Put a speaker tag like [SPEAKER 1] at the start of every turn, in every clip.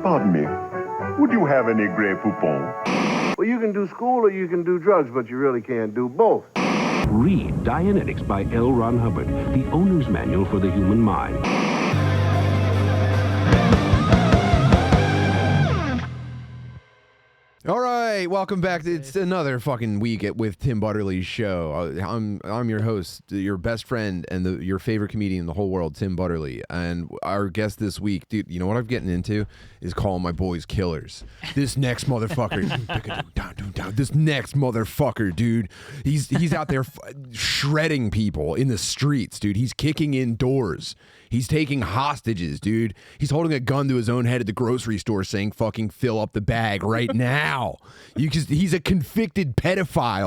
[SPEAKER 1] Pardon me. Would you have any Grey Poupon?
[SPEAKER 2] Well, you can do school or you can do drugs, but you really can't do both.
[SPEAKER 3] Read Dianetics by L. Ron Hubbard, the owner's manual for the human mind.
[SPEAKER 4] All right, welcome back. It's another fucking week with Tim Butterly's show. I'm your host, your best friend, and your favorite comedian in the whole world, Tim Butterly. And our guest this week, dude, you know what I'm getting into is calling my boys killers. This next motherfucker, this next motherfucker, dude, he's out there shredding people in the streets, dude. He's kicking in doors. He's taking hostages, dude. He's holding a gun to his own head at the grocery store saying, fucking fill up the bag right now. He's a convicted pedophile.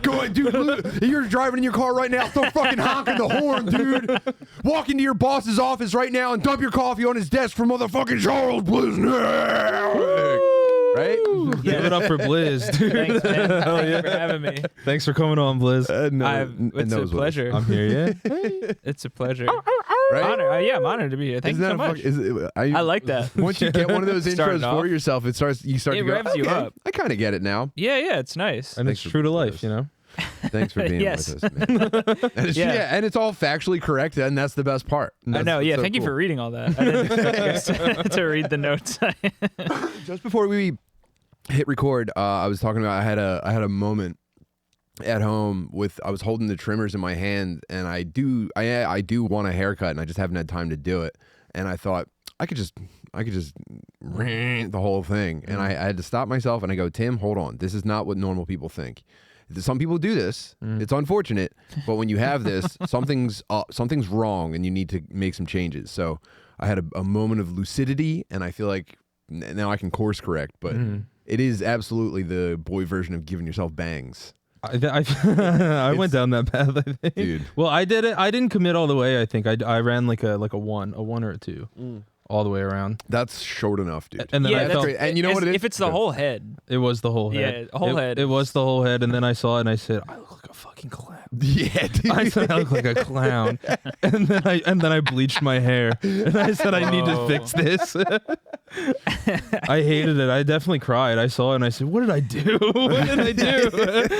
[SPEAKER 4] Go ahead, dude. You're driving in your car right now. Start fucking honking the horn, dude. Walk into your boss's office right now and dump your coffee on his desk for motherfucking Charles Blyzniuk. Right?
[SPEAKER 5] Yeah. Give it up for Blyz, dude.
[SPEAKER 6] Thanks, man. Thanks for having me.
[SPEAKER 5] Thanks for coming on, Blyz.
[SPEAKER 6] It's a pleasure.
[SPEAKER 5] I'm here, yeah.
[SPEAKER 6] It's a pleasure.
[SPEAKER 4] Right?
[SPEAKER 6] I'm honored to be here. Thank you so much. I like that.
[SPEAKER 4] Once you get one of those intros for yourself, you start to go,
[SPEAKER 6] revs you up.
[SPEAKER 4] I kind of get it now.
[SPEAKER 6] Yeah, it's nice.
[SPEAKER 5] And it's true to life, you know?
[SPEAKER 4] Thanks for being
[SPEAKER 6] Yes.
[SPEAKER 4] with us, man. And it's, and it's all factually correct, and that's the best part.
[SPEAKER 6] I know, yeah. Thank you for reading all that. I didn't expect you guys to read the notes.
[SPEAKER 4] Just before we hit record, I was talking about I had a moment at home with I was holding the trimmers in my hand, and I do want a haircut, and I just haven't had time to do it. And I thought I could just rant the whole thing, and I had to stop myself, and I go, Tim, hold on, this is not what normal people think. Some people do this. It's unfortunate, but when you have this, something's wrong, and you need to make some changes. So I had a moment of lucidity, and I feel like now I can course correct, but it is absolutely the boy version of giving yourself bangs.
[SPEAKER 5] I went down that path, I think.
[SPEAKER 4] Dude.
[SPEAKER 5] Well, I did it. I didn't commit all the way, I think. I ran like a one or a two. All the way around.
[SPEAKER 4] That's short enough, dude.
[SPEAKER 5] And then I felt,
[SPEAKER 4] and you know what it is?
[SPEAKER 6] If it's the whole head.
[SPEAKER 5] It was the whole head.
[SPEAKER 6] Yeah, whole head.
[SPEAKER 5] It was the whole head, and then I saw it and I said, I look like a fucking clown.
[SPEAKER 4] Yeah, dude.
[SPEAKER 5] I said I look like a clown. and then I bleached my hair. And I said I need to fix this. I hated it. I definitely cried. I saw it and I said, what did I do? What did I do?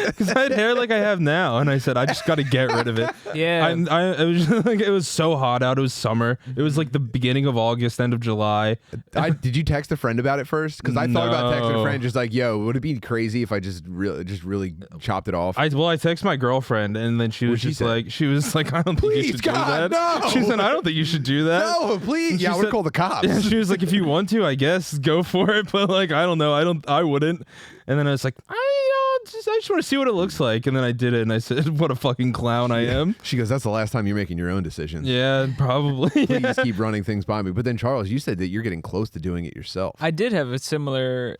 [SPEAKER 5] Because I had hair like I have now. And I said, I just got to get rid of it.
[SPEAKER 6] Yeah.
[SPEAKER 5] It was just, like, it was so hot out. It was summer. It was like the beginning of August, end of July.
[SPEAKER 4] Did you text a friend about it first? Because I thought about texting a friend, just like, yo, would it be crazy if I just really chopped it off?
[SPEAKER 5] I texted my girlfriend, and then she was like, I don't think you should do that.
[SPEAKER 4] No.
[SPEAKER 5] She said, I don't think you should do that.
[SPEAKER 4] No, please. Yeah, I would call the cops.
[SPEAKER 5] Yeah, she was like, if you want to, I guess go for it, but like, I don't know, I wouldn't. And then I was like, I just want to see what it looks like. And then I did it, and I said, what a fucking clown I am.
[SPEAKER 4] She goes, that's the last time you're making your own decisions.
[SPEAKER 5] Yeah, probably.
[SPEAKER 4] Please keep running things by me. But then, Charles, you said that you're getting close to doing it yourself.
[SPEAKER 6] I did have a similar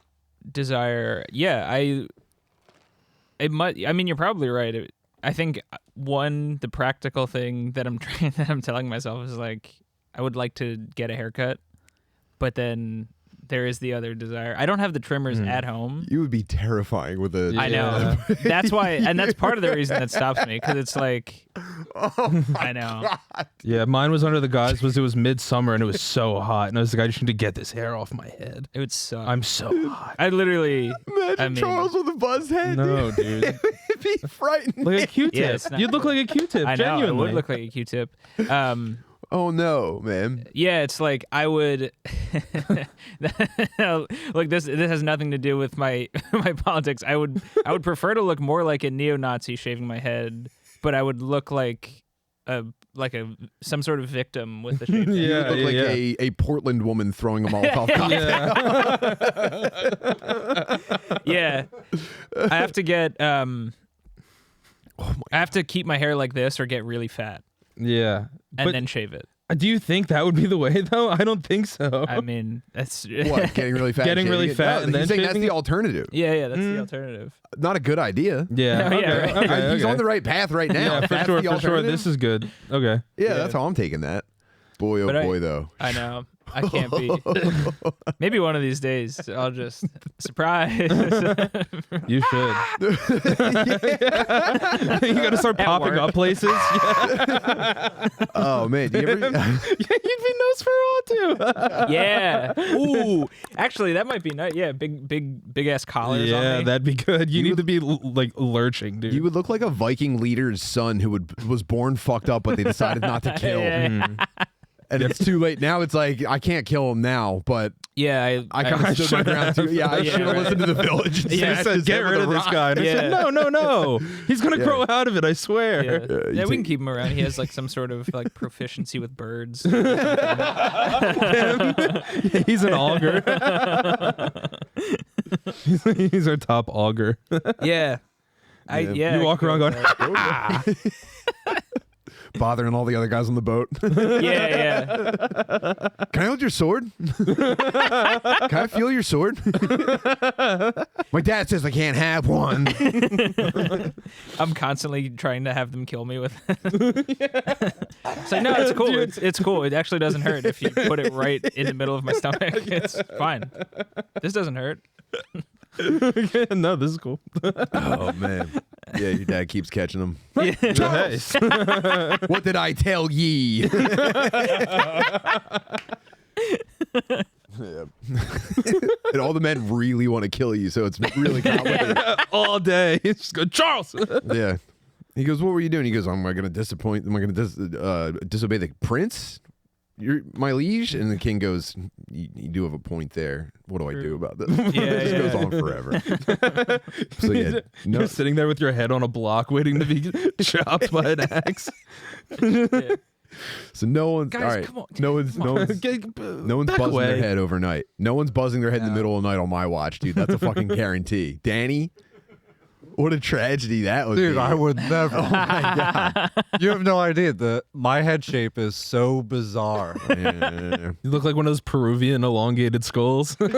[SPEAKER 6] desire. Yeah, I mean, you're probably right. I think the practical thing that I'm telling myself is like, I would like to get a haircut, but then there is the other desire. I don't have the trimmers at home.
[SPEAKER 4] You would be terrifying with a...
[SPEAKER 6] I know. That's why, and that's part of the reason that stops me, because it's like, I know.
[SPEAKER 4] God.
[SPEAKER 5] Yeah, mine was under the guise it was midsummer and it was so hot, and I was like, I just need to get this hair off my head.
[SPEAKER 6] It would suck.
[SPEAKER 5] I'm so hot.
[SPEAKER 6] I literally...
[SPEAKER 4] Imagine Charles with a buzz head.
[SPEAKER 5] No, dude.
[SPEAKER 4] It'd be frightening.
[SPEAKER 5] Like a Q-tip.
[SPEAKER 6] Yeah,
[SPEAKER 5] You'd look like a Q-tip,
[SPEAKER 6] I know,
[SPEAKER 5] genuinely.
[SPEAKER 6] it would look like a Q-tip.
[SPEAKER 4] Oh no, man.
[SPEAKER 6] Yeah, it's like I would like this has nothing to do with my politics. I would prefer to look more like a neo-Nazi shaving my head, but I would look like some sort of victim with the shaved head.
[SPEAKER 4] You would look like a Portland woman throwing a Molotov cocktail.
[SPEAKER 6] Yeah. I have to get I have to keep my hair like this or get really fat.
[SPEAKER 5] Yeah.
[SPEAKER 6] And then shave it.
[SPEAKER 5] Do you think that would be the way, though? I don't think so.
[SPEAKER 6] I mean, that's...
[SPEAKER 4] What, getting really fat?
[SPEAKER 5] Getting really fat and then
[SPEAKER 4] you're saying that's
[SPEAKER 5] shaving
[SPEAKER 4] the alternative.
[SPEAKER 6] Yeah, that's the alternative.
[SPEAKER 4] Not a good idea.
[SPEAKER 5] Yeah.
[SPEAKER 6] No, yeah, right.
[SPEAKER 5] Okay,
[SPEAKER 4] He's on the right path right now.
[SPEAKER 5] Yeah, for
[SPEAKER 4] That's
[SPEAKER 5] sure,
[SPEAKER 4] the
[SPEAKER 5] for sure.
[SPEAKER 4] alternative.
[SPEAKER 5] This is good. Okay.
[SPEAKER 4] Yeah, that's how I'm taking that. Boy, oh
[SPEAKER 6] But
[SPEAKER 4] boy, though.
[SPEAKER 6] I know. I can't be. Maybe one of these days I'll just surprise.
[SPEAKER 5] You should. You gotta start popping
[SPEAKER 6] work.
[SPEAKER 5] up places.
[SPEAKER 4] Oh man, do you ever?
[SPEAKER 5] You'd be Nosferatu.
[SPEAKER 6] Yeah. Ooh. Actually, that might be nice. Yeah. Big ass collars on
[SPEAKER 5] Yeah,
[SPEAKER 6] me.
[SPEAKER 5] that'd be good. You need to be like lurching, dude.
[SPEAKER 4] You would look like a Viking leader's son who was born fucked up, but they decided not to kill. And it's too late. Now it's like, I can't kill him now, but
[SPEAKER 6] Yeah.
[SPEAKER 4] I kind of stood my ground too. Yeah, I should have listened to the village. And
[SPEAKER 5] I
[SPEAKER 4] smashed
[SPEAKER 5] said,
[SPEAKER 4] his
[SPEAKER 5] get
[SPEAKER 4] head with
[SPEAKER 5] rid
[SPEAKER 4] a
[SPEAKER 5] of this
[SPEAKER 4] rock."
[SPEAKER 5] guy. And I said, no. He's gonna grow out of it, I swear.
[SPEAKER 6] Yeah,
[SPEAKER 4] you
[SPEAKER 6] we can keep him around. He has like some sort of like proficiency with birds.
[SPEAKER 5] He's an augur. He's our top augur.
[SPEAKER 6] Yeah.
[SPEAKER 4] Yeah.
[SPEAKER 5] You walk around going,
[SPEAKER 4] Bothering all the other guys on the boat.
[SPEAKER 6] Yeah.
[SPEAKER 4] Can I hold your sword? Can I feel your sword? My dad says I can't have one.
[SPEAKER 6] I'm constantly trying to have them kill me with It's like, no, it's cool. It's cool. It actually doesn't hurt if you put it right in the middle of my stomach. It's fine. This doesn't hurt.
[SPEAKER 5] no, this is cool.
[SPEAKER 4] Oh man. Yeah, your dad keeps catching them.
[SPEAKER 5] Nice.
[SPEAKER 4] What did I tell ye? Yeah. And all the men really want to kill you, so it's really complicated.
[SPEAKER 5] All day. It's just go, Charles.
[SPEAKER 4] Yeah. He goes, what were you doing? He goes, am I going to disappoint? Am I going to disobey the prince? You're my liege? And the king goes, you do have a point there. What do I do about this?
[SPEAKER 6] Yeah,
[SPEAKER 4] It just goes on forever. So yeah,
[SPEAKER 5] You're sitting there with your head on a block waiting to be chopped by an axe.
[SPEAKER 4] so no one's
[SPEAKER 6] Guys,
[SPEAKER 4] all right.
[SPEAKER 6] come on.
[SPEAKER 4] No one's
[SPEAKER 5] No
[SPEAKER 4] buzzing their head overnight. No one's buzzing their head in the middle of the night on my watch, dude. That's a fucking guarantee. Danny, what a tragedy that would
[SPEAKER 7] Dude,
[SPEAKER 4] be.
[SPEAKER 7] I would never.
[SPEAKER 4] Oh my god.
[SPEAKER 7] You have no idea that my head shape is so bizarre.
[SPEAKER 4] Yeah.
[SPEAKER 5] You look like one of those Peruvian elongated skulls.
[SPEAKER 4] You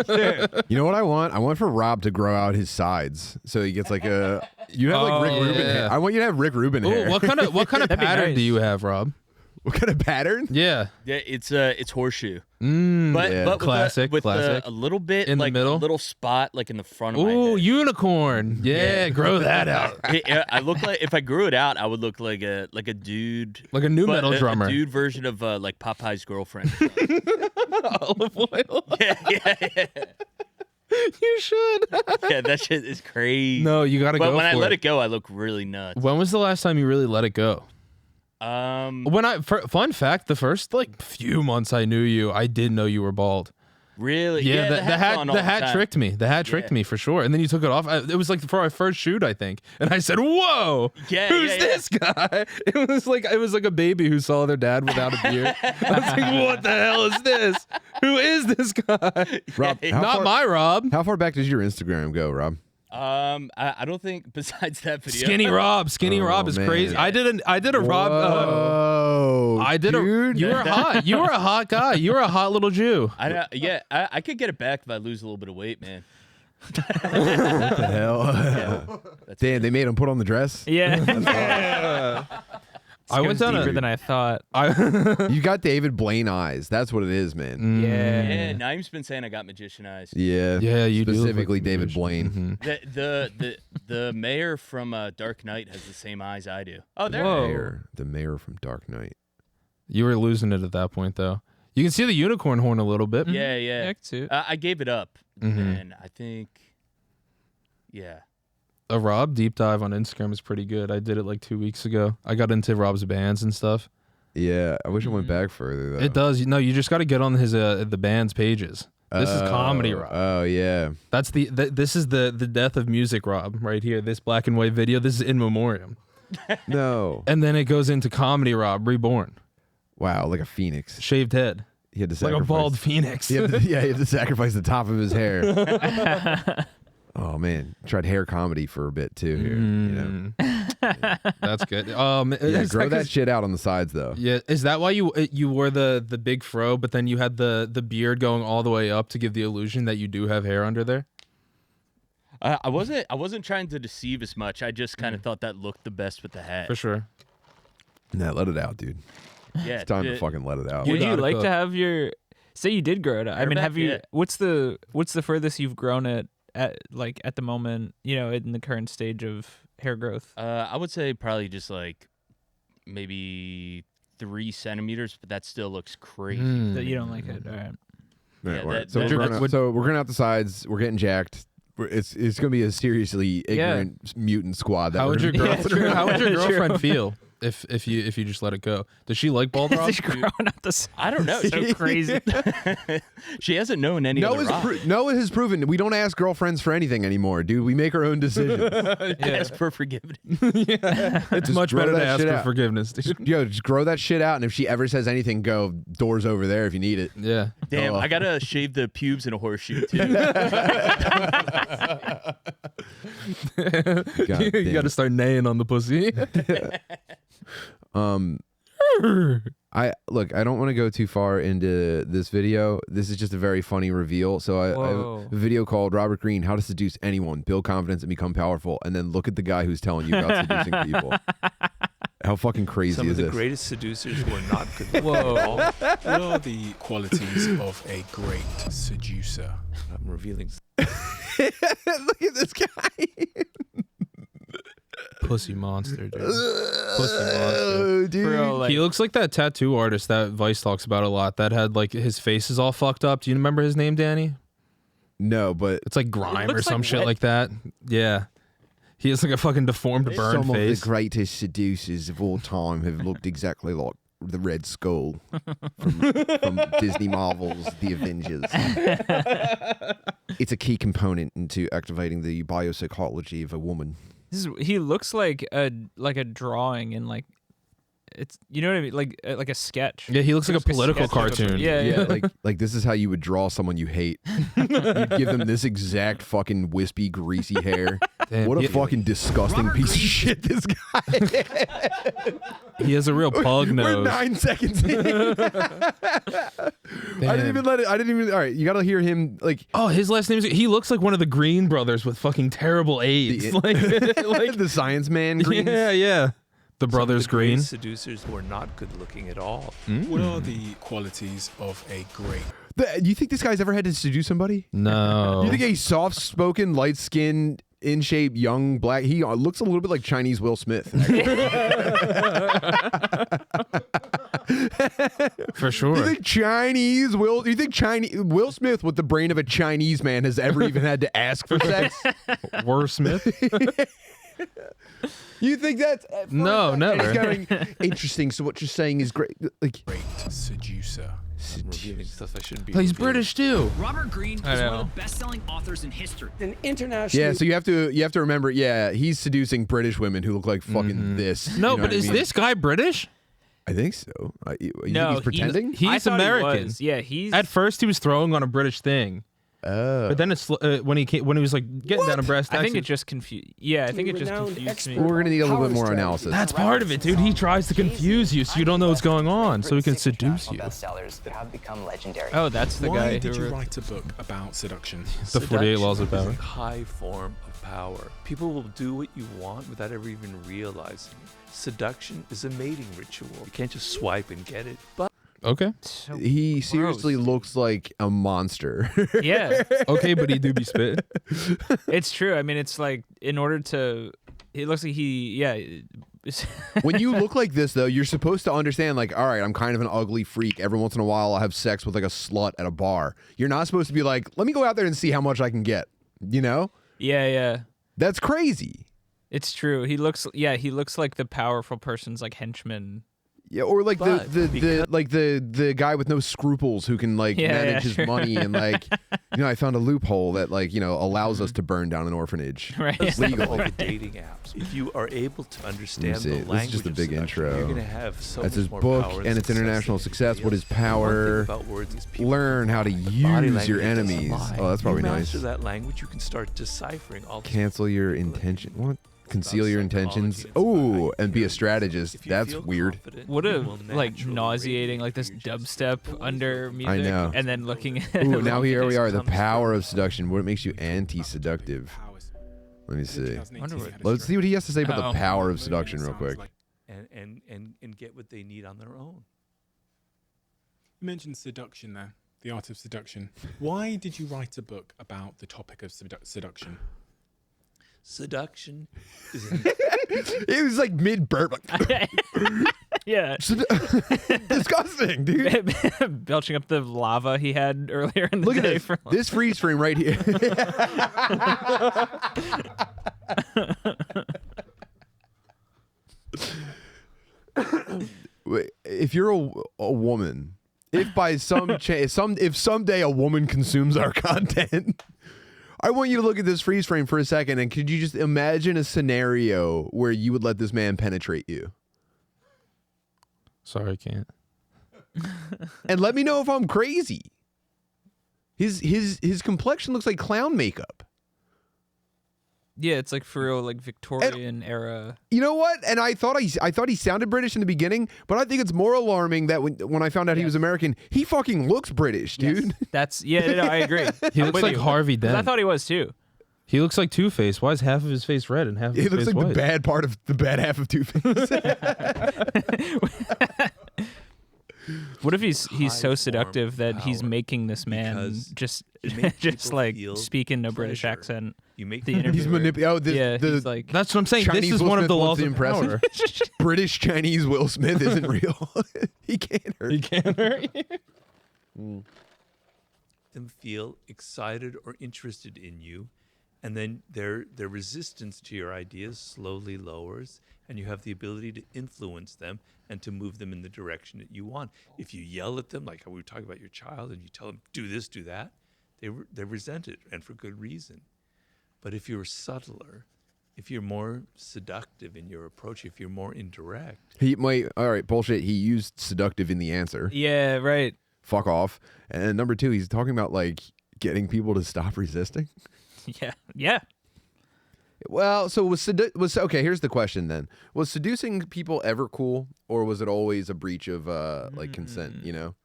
[SPEAKER 4] know what I want? I want for Rob to grow out his sides so he gets like a. You have like Rick
[SPEAKER 5] Oh,
[SPEAKER 4] Rubin
[SPEAKER 5] yeah.
[SPEAKER 4] hair. I want you to have Rick Rubin hair.
[SPEAKER 5] Ooh, what kind of
[SPEAKER 6] That'd be
[SPEAKER 5] pattern
[SPEAKER 6] nice.
[SPEAKER 5] do you have, Rob?
[SPEAKER 4] What kind of pattern?
[SPEAKER 5] Yeah.
[SPEAKER 8] Yeah, it's horseshoe, but
[SPEAKER 4] yeah.
[SPEAKER 8] but
[SPEAKER 5] Classic,
[SPEAKER 8] with
[SPEAKER 5] classic.
[SPEAKER 8] a little bit
[SPEAKER 5] In the
[SPEAKER 8] like
[SPEAKER 5] middle?
[SPEAKER 8] a little spot like in the front of my
[SPEAKER 5] Ooh,
[SPEAKER 8] head.
[SPEAKER 5] unicorn. Yeah, grow that out.
[SPEAKER 8] I look like if I grew it out, I would look like a dude,
[SPEAKER 5] Like a new
[SPEAKER 8] but
[SPEAKER 5] metal drummer.
[SPEAKER 8] a dude version of like Popeye's girlfriend.
[SPEAKER 5] Olive oil.
[SPEAKER 8] yeah.
[SPEAKER 5] You should.
[SPEAKER 8] Yeah, that shit is crazy.
[SPEAKER 5] No, you gotta
[SPEAKER 8] But
[SPEAKER 5] go
[SPEAKER 8] when I
[SPEAKER 5] for
[SPEAKER 8] let
[SPEAKER 5] it.
[SPEAKER 8] it go, I look really nuts.
[SPEAKER 5] When was the last time you really let it go? Fun fact, the first like few months I knew you, I didn't know you were bald.
[SPEAKER 8] Really?
[SPEAKER 5] Yeah, the hat
[SPEAKER 8] on all
[SPEAKER 5] the hat
[SPEAKER 8] time.
[SPEAKER 5] tricked me. The hat tricked me for sure. And then you took it off. It was like for our first shoot, I think. And I said, "Whoa,
[SPEAKER 8] Yeah,
[SPEAKER 5] who's
[SPEAKER 8] yeah.
[SPEAKER 5] this guy?" It was like a baby who saw their dad without a beard. I was like, "What the hell is this? Who is this guy?"
[SPEAKER 4] Rob, how
[SPEAKER 5] Not
[SPEAKER 4] far,
[SPEAKER 5] my Rob.
[SPEAKER 4] How far back does your Instagram go, Rob?
[SPEAKER 8] I don't think besides that video.
[SPEAKER 5] Skinny Rob. Skinny
[SPEAKER 4] Oh,
[SPEAKER 5] Rob is
[SPEAKER 4] man.
[SPEAKER 5] crazy. I did a Rob.
[SPEAKER 4] Oh,
[SPEAKER 5] I did
[SPEAKER 4] dude.
[SPEAKER 5] You were hot. You were a hot guy. You were a hot little Jew.
[SPEAKER 8] I could get it back if I lose a little bit of weight, man.
[SPEAKER 4] What the hell? Damn, they made him put on the dress.
[SPEAKER 6] Yeah.
[SPEAKER 5] I went down
[SPEAKER 6] deeper
[SPEAKER 5] a,
[SPEAKER 6] than I thought.
[SPEAKER 4] You got David Blaine eyes. That's what it is, man.
[SPEAKER 8] Yeah, Naeem's been saying I got magician eyes.
[SPEAKER 4] Yeah.
[SPEAKER 5] Yeah, you do look like
[SPEAKER 4] specifically
[SPEAKER 5] a
[SPEAKER 4] David
[SPEAKER 5] magician.
[SPEAKER 4] Blaine.
[SPEAKER 8] The mayor from Dark Knight has the same eyes I do. Oh, there.
[SPEAKER 6] Whoa.
[SPEAKER 4] The mayor from Dark Knight.
[SPEAKER 5] You were losing it at that point, though. You can see the unicorn horn a little bit.
[SPEAKER 8] Yeah,
[SPEAKER 6] Yeah,
[SPEAKER 8] yeah.
[SPEAKER 6] I can see it.
[SPEAKER 8] I gave it up,
[SPEAKER 5] Mhm.
[SPEAKER 8] and I think, yeah.
[SPEAKER 5] A Rob deep dive on Instagram is pretty good. I did it like 2 weeks ago. I got into Rob's bands and stuff.
[SPEAKER 4] Yeah, I wish it went back further though.
[SPEAKER 5] It does. No, you just got to get on his the band's pages. This is comedy, Rob.
[SPEAKER 4] Oh yeah.
[SPEAKER 5] That's this is the death of music, Rob. Right here, this black and white video. This is in memoriam,
[SPEAKER 4] No.
[SPEAKER 5] and then it goes into comedy, Rob. Reborn,
[SPEAKER 4] Wow, like a phoenix.
[SPEAKER 5] shaved head,
[SPEAKER 4] He had to
[SPEAKER 5] like
[SPEAKER 4] sacrifice.
[SPEAKER 5] a bald phoenix.
[SPEAKER 4] He had to, yeah, he had to sacrifice the top of his hair. Oh man, tried hair comedy for a bit too here. You know,
[SPEAKER 5] That's good.
[SPEAKER 4] yeah,
[SPEAKER 5] is
[SPEAKER 4] grow
[SPEAKER 5] that
[SPEAKER 4] that
[SPEAKER 5] 'cause-
[SPEAKER 4] shit out on the sides though.
[SPEAKER 5] Yeah, is that why you wore the big fro, but then you had the beard going all the way up to give the illusion that you do have hair under there?
[SPEAKER 8] I wasn't trying to deceive as much. I just kind of thought that looked the best with the hat.
[SPEAKER 5] For sure.
[SPEAKER 4] Nah, let it out, dude.
[SPEAKER 8] Yeah,
[SPEAKER 4] It's time to fucking let it out.
[SPEAKER 6] Would you
[SPEAKER 5] gotta
[SPEAKER 6] like
[SPEAKER 5] cook.
[SPEAKER 6] to have your? Say you did grow it. I mean,
[SPEAKER 8] Hairback?
[SPEAKER 6] have you?
[SPEAKER 8] Yeah.
[SPEAKER 6] What's the furthest you've grown it at the moment? You know, in the current stage of hair growth.
[SPEAKER 8] I would say probably just like maybe 3 centimeters, but that still looks crazy.
[SPEAKER 6] That you don't like it. All right.
[SPEAKER 4] Right,
[SPEAKER 8] Yeah,
[SPEAKER 4] right.
[SPEAKER 8] that-
[SPEAKER 4] So,
[SPEAKER 8] that-
[SPEAKER 4] we're
[SPEAKER 8] that's-
[SPEAKER 4] growing out the sides. We're getting jacked. It's gonna be a seriously ignorant mutant squad. That
[SPEAKER 5] How would
[SPEAKER 4] we're
[SPEAKER 5] your
[SPEAKER 4] gonna be
[SPEAKER 6] Yeah,
[SPEAKER 5] girlfriend?
[SPEAKER 6] true.
[SPEAKER 5] How would your
[SPEAKER 6] True.
[SPEAKER 5] girlfriend feel if you just let it go? Does she like ball drops?
[SPEAKER 6] It's growing up the side.
[SPEAKER 8] I don't know.
[SPEAKER 6] So crazy.
[SPEAKER 8] She hasn't known any other rock.
[SPEAKER 4] Noah has proven we don't ask girlfriends for anything anymore, dude. We make our own decisions.
[SPEAKER 8] Ask for forgiveness.
[SPEAKER 5] It's
[SPEAKER 4] Just
[SPEAKER 5] much
[SPEAKER 4] grow
[SPEAKER 5] better to
[SPEAKER 4] that
[SPEAKER 5] ask
[SPEAKER 4] shit
[SPEAKER 5] for
[SPEAKER 4] out.
[SPEAKER 5] forgiveness, dude.
[SPEAKER 4] Yo, just grow that shit out, and if she ever says anything, go doors over there if you need it.
[SPEAKER 5] Yeah.
[SPEAKER 8] Damn,
[SPEAKER 4] Oh.
[SPEAKER 8] I gotta shave the pubes in a horseshoe too.
[SPEAKER 4] God
[SPEAKER 5] You
[SPEAKER 4] damn.
[SPEAKER 5] got to start neighing on the pussy.
[SPEAKER 4] I don't want to go too far into this video. This is just a very funny reveal. So I have
[SPEAKER 6] Whoa.
[SPEAKER 4] a video called Robert Greene, How to Seduce Anyone, Build Confidence and Become Powerful. And then look at the guy who's telling you about seducing people. How fucking crazy
[SPEAKER 9] Some
[SPEAKER 4] is
[SPEAKER 9] of the
[SPEAKER 4] this?
[SPEAKER 9] greatest seducers were not good.
[SPEAKER 6] Whoa.
[SPEAKER 9] What are the qualities of a great seducer? I'm revealing.
[SPEAKER 4] Look at this guy.
[SPEAKER 5] Pussy monster, dude. Pussy monster.
[SPEAKER 4] Oh, dude.
[SPEAKER 6] Bro, like,
[SPEAKER 5] He looks like that tattoo artist that Vice talks about a lot. That had like his face is all fucked up. Do you remember his name, Danny?
[SPEAKER 4] No, but
[SPEAKER 5] It's like Grime or
[SPEAKER 6] looks
[SPEAKER 5] some
[SPEAKER 6] like
[SPEAKER 5] shit
[SPEAKER 6] Red-
[SPEAKER 5] like that. Yeah. He has like a fucking deformed burn
[SPEAKER 4] some
[SPEAKER 5] face.
[SPEAKER 4] of the greatest seducers of all time have looked exactly like the Red Skull from Disney Marvel's The Avengers. It's a key component into activating the biopsychology of a woman.
[SPEAKER 6] he looks like a drawing in like it's you know what I mean like a sketch.
[SPEAKER 5] Yeah, he looks like a political
[SPEAKER 6] sketch.
[SPEAKER 5] cartoon.
[SPEAKER 6] Yeah.
[SPEAKER 4] like this is how you would draw someone you hate. You'd give them this exact fucking wispy, greasy hair.
[SPEAKER 5] Damn,
[SPEAKER 4] What a
[SPEAKER 5] he-
[SPEAKER 4] fucking disgusting piece of shit this guy.
[SPEAKER 5] He has a real pug
[SPEAKER 4] We're
[SPEAKER 5] nose.
[SPEAKER 4] 9 seconds in. I didn't even let it. I didn't even. All right, you gotta hear him like.
[SPEAKER 5] Oh, his last name is. He looks like one of the Green brothers with fucking terrible AIDS. like
[SPEAKER 4] the Science Man Greens.
[SPEAKER 5] yeah. The
[SPEAKER 9] Some of
[SPEAKER 5] brothers
[SPEAKER 9] the
[SPEAKER 5] Green.
[SPEAKER 9] greatest seducers were not good looking at all. What are the qualities of a great?
[SPEAKER 4] Do you think this guy's ever had to seduce somebody?
[SPEAKER 5] No.
[SPEAKER 4] Do you think a soft-spoken, light-skinned, in-shape, young, black? He looks a little bit like Chinese Will Smith.
[SPEAKER 5] For
[SPEAKER 4] Do
[SPEAKER 5] sure.
[SPEAKER 4] you think Chinese Will? Do you think Chinese Will Smith, with the brain of a Chinese man, has ever even had to ask for sex?
[SPEAKER 5] War Smith?
[SPEAKER 4] You think that's
[SPEAKER 5] No, never.
[SPEAKER 4] Interesting. So what you're saying is great. Like
[SPEAKER 9] Great seducer. I'm revealing stuff I shouldn't be.
[SPEAKER 5] He's
[SPEAKER 9] revealing.
[SPEAKER 5] British too.
[SPEAKER 10] Robert Greene is
[SPEAKER 6] I
[SPEAKER 10] one
[SPEAKER 6] know.
[SPEAKER 10] of the best-selling authors in history.
[SPEAKER 11] An international.
[SPEAKER 4] yeah. So you have to remember. Yeah, he's seducing British women who look like fucking this.
[SPEAKER 5] No,
[SPEAKER 4] you know
[SPEAKER 5] but
[SPEAKER 4] what I
[SPEAKER 5] is
[SPEAKER 4] mean?
[SPEAKER 5] this guy British?
[SPEAKER 4] I think so. You
[SPEAKER 6] No,
[SPEAKER 4] think he's pretending.
[SPEAKER 6] I
[SPEAKER 5] He's
[SPEAKER 6] thought he
[SPEAKER 5] American.
[SPEAKER 6] was. Yeah, he's
[SPEAKER 5] At first, he was throwing on a British thing,
[SPEAKER 4] Oh.
[SPEAKER 5] but then it's when he was like getting down a breast.
[SPEAKER 6] I think it
[SPEAKER 5] accent-
[SPEAKER 6] just confused. Yeah, I think it just
[SPEAKER 11] Renowned
[SPEAKER 6] confused me.
[SPEAKER 11] expert.
[SPEAKER 4] We're gonna need a little bit more
[SPEAKER 11] Power
[SPEAKER 4] analysis.
[SPEAKER 5] That's part of it, dude. He tries to confuse you so you don't know what's going on, so he can seduce you.
[SPEAKER 10] Bestsellers that have become legendary.
[SPEAKER 6] Oh, that's the
[SPEAKER 9] Why
[SPEAKER 6] guy
[SPEAKER 9] did
[SPEAKER 6] who
[SPEAKER 9] you
[SPEAKER 6] wrote.
[SPEAKER 9] write a book about seduction?
[SPEAKER 5] The 48 Laws of
[SPEAKER 9] Seduction
[SPEAKER 5] Power.
[SPEAKER 9] is a high form of power. People will do what you want without ever even realizing it. Seduction is a mating ritual. You can't just swipe and get it. But
[SPEAKER 5] Okay.
[SPEAKER 6] So
[SPEAKER 4] He seriously
[SPEAKER 6] gross.
[SPEAKER 4] looks like a monster.
[SPEAKER 6] Yeah,
[SPEAKER 5] Okay, but he do be spit.
[SPEAKER 6] it's true. I mean, it's like in order to. It looks like he. Yeah.
[SPEAKER 4] When you look like this, though, you're supposed to understand, like, all right, I'm kind of an ugly freak. Every once in a while, I'll have sex with, like, a slut at a bar. You're not supposed to be like, let me go out there and see how much I can get. You know?
[SPEAKER 6] Yeah.
[SPEAKER 4] That's crazy.
[SPEAKER 6] It's true. He looks. Yeah, he looks like the powerful person's like henchman.
[SPEAKER 4] Yeah, or like
[SPEAKER 9] But
[SPEAKER 4] the guy with no scruples who can like
[SPEAKER 6] Yeah,
[SPEAKER 4] manage
[SPEAKER 6] yeah,
[SPEAKER 4] his
[SPEAKER 6] sure.
[SPEAKER 4] money and like I found a loophole that like allows us to burn down an orphanage.
[SPEAKER 6] Right.
[SPEAKER 4] It's
[SPEAKER 9] all
[SPEAKER 4] legal.
[SPEAKER 9] the dating apps. If you are able to understand
[SPEAKER 4] see.
[SPEAKER 9] the
[SPEAKER 4] This is
[SPEAKER 9] language
[SPEAKER 4] just a
[SPEAKER 9] of
[SPEAKER 4] big
[SPEAKER 9] seduction,
[SPEAKER 4] intro.
[SPEAKER 9] you're gonna have so
[SPEAKER 4] That's
[SPEAKER 9] much
[SPEAKER 4] his
[SPEAKER 9] more
[SPEAKER 4] book
[SPEAKER 9] power
[SPEAKER 4] and its international
[SPEAKER 9] than
[SPEAKER 4] success. What is
[SPEAKER 9] anybody else. One
[SPEAKER 4] power?
[SPEAKER 9] thing about words is people
[SPEAKER 4] Learn how to
[SPEAKER 9] body
[SPEAKER 4] use
[SPEAKER 9] language
[SPEAKER 4] your
[SPEAKER 9] doesn't
[SPEAKER 4] enemies.
[SPEAKER 9] lie.
[SPEAKER 4] Oh, that's probably
[SPEAKER 9] you
[SPEAKER 4] nice.
[SPEAKER 9] master that language, you can start deciphering all the
[SPEAKER 4] Cancel your intention. What? Conceal your intentions.
[SPEAKER 9] psychology and
[SPEAKER 4] Oh,
[SPEAKER 9] psychiatry.
[SPEAKER 4] and be a strategist.
[SPEAKER 9] If you
[SPEAKER 4] That's
[SPEAKER 9] feel
[SPEAKER 4] weird.
[SPEAKER 9] confident,
[SPEAKER 6] What
[SPEAKER 9] you
[SPEAKER 6] a
[SPEAKER 9] will
[SPEAKER 6] like
[SPEAKER 9] naturally
[SPEAKER 6] nauseating,
[SPEAKER 9] radiate
[SPEAKER 6] like this
[SPEAKER 9] through your
[SPEAKER 6] dubstep
[SPEAKER 9] gestures.
[SPEAKER 6] under music.
[SPEAKER 4] I know.
[SPEAKER 6] And then looking at.
[SPEAKER 4] Ooh, now here we are. The
[SPEAKER 9] comes
[SPEAKER 4] power
[SPEAKER 9] from-
[SPEAKER 4] of seduction. What makes you anti-seductive? Let me see.
[SPEAKER 6] Wonder what-
[SPEAKER 4] Let's see what he has to say about
[SPEAKER 6] Oh.
[SPEAKER 4] the power of seduction real quick.
[SPEAKER 9] and get what they need on their own.
[SPEAKER 11] You mentioned seduction there, the art of seduction. Why did you write a book about the topic of seduction?
[SPEAKER 9] Seduction is
[SPEAKER 4] It was like mid-burp.
[SPEAKER 6] Yeah.
[SPEAKER 4] Disgusting, dude.
[SPEAKER 6] Belching up the lava he had earlier in the
[SPEAKER 4] Look
[SPEAKER 6] day.
[SPEAKER 4] at this. This freeze frame right here. If you're a woman, if by if someday a woman consumes our content, I want you to look at this freeze frame for a second, and could you just imagine a scenario where you would let this man penetrate you?
[SPEAKER 5] Sorry, I can't.
[SPEAKER 4] And let me know if I'm crazy. His complexion looks like clown makeup.
[SPEAKER 6] Yeah, it's like for real, like Victorian era.
[SPEAKER 4] You know what? And I thought he sounded British in the beginning, but I think it's more alarming that when I found out he was American, he fucking looks British, dude.
[SPEAKER 6] That's no, I agree.
[SPEAKER 5] He looks like Harvey Dent.
[SPEAKER 6] I thought he was too.
[SPEAKER 5] He looks like Two-Face. Why is half of his face red and half of his face white?
[SPEAKER 4] He looks like the bad part of the bad half of Two-Face.
[SPEAKER 6] What if he's so seductive that he's making this man just like speak in a British accent?
[SPEAKER 9] You make
[SPEAKER 6] the interview.
[SPEAKER 4] He's manipulating.
[SPEAKER 6] He's like,
[SPEAKER 5] that's what I'm saying.
[SPEAKER 4] Chinese
[SPEAKER 5] this is
[SPEAKER 4] Will
[SPEAKER 5] one
[SPEAKER 4] Smith
[SPEAKER 5] of the
[SPEAKER 4] wants
[SPEAKER 5] laws of power.
[SPEAKER 4] British Chinese Will Smith isn't real. He can't hurt.
[SPEAKER 5] He can't hurt.
[SPEAKER 9] them feel excited or interested in you, and then their resistance to your ideas slowly lowers, and you have the ability to influence them and to move them in the direction that you want. If you yell at them, like how we were talking about your child, and you tell them, do this, do that, they resent it, and for good reason. But if you're subtler, if you're more seductive in your approach, if you're more indirect.
[SPEAKER 4] All right, bullshit. He used seductive in the answer.
[SPEAKER 6] Yeah, right.
[SPEAKER 4] Fuck off. And number two, he's talking about like getting people to stop resisting.
[SPEAKER 6] Yeah.
[SPEAKER 4] Well, so was okay, here's the question then. Was seducing people ever cool, or was it always a breach of like consent, you know?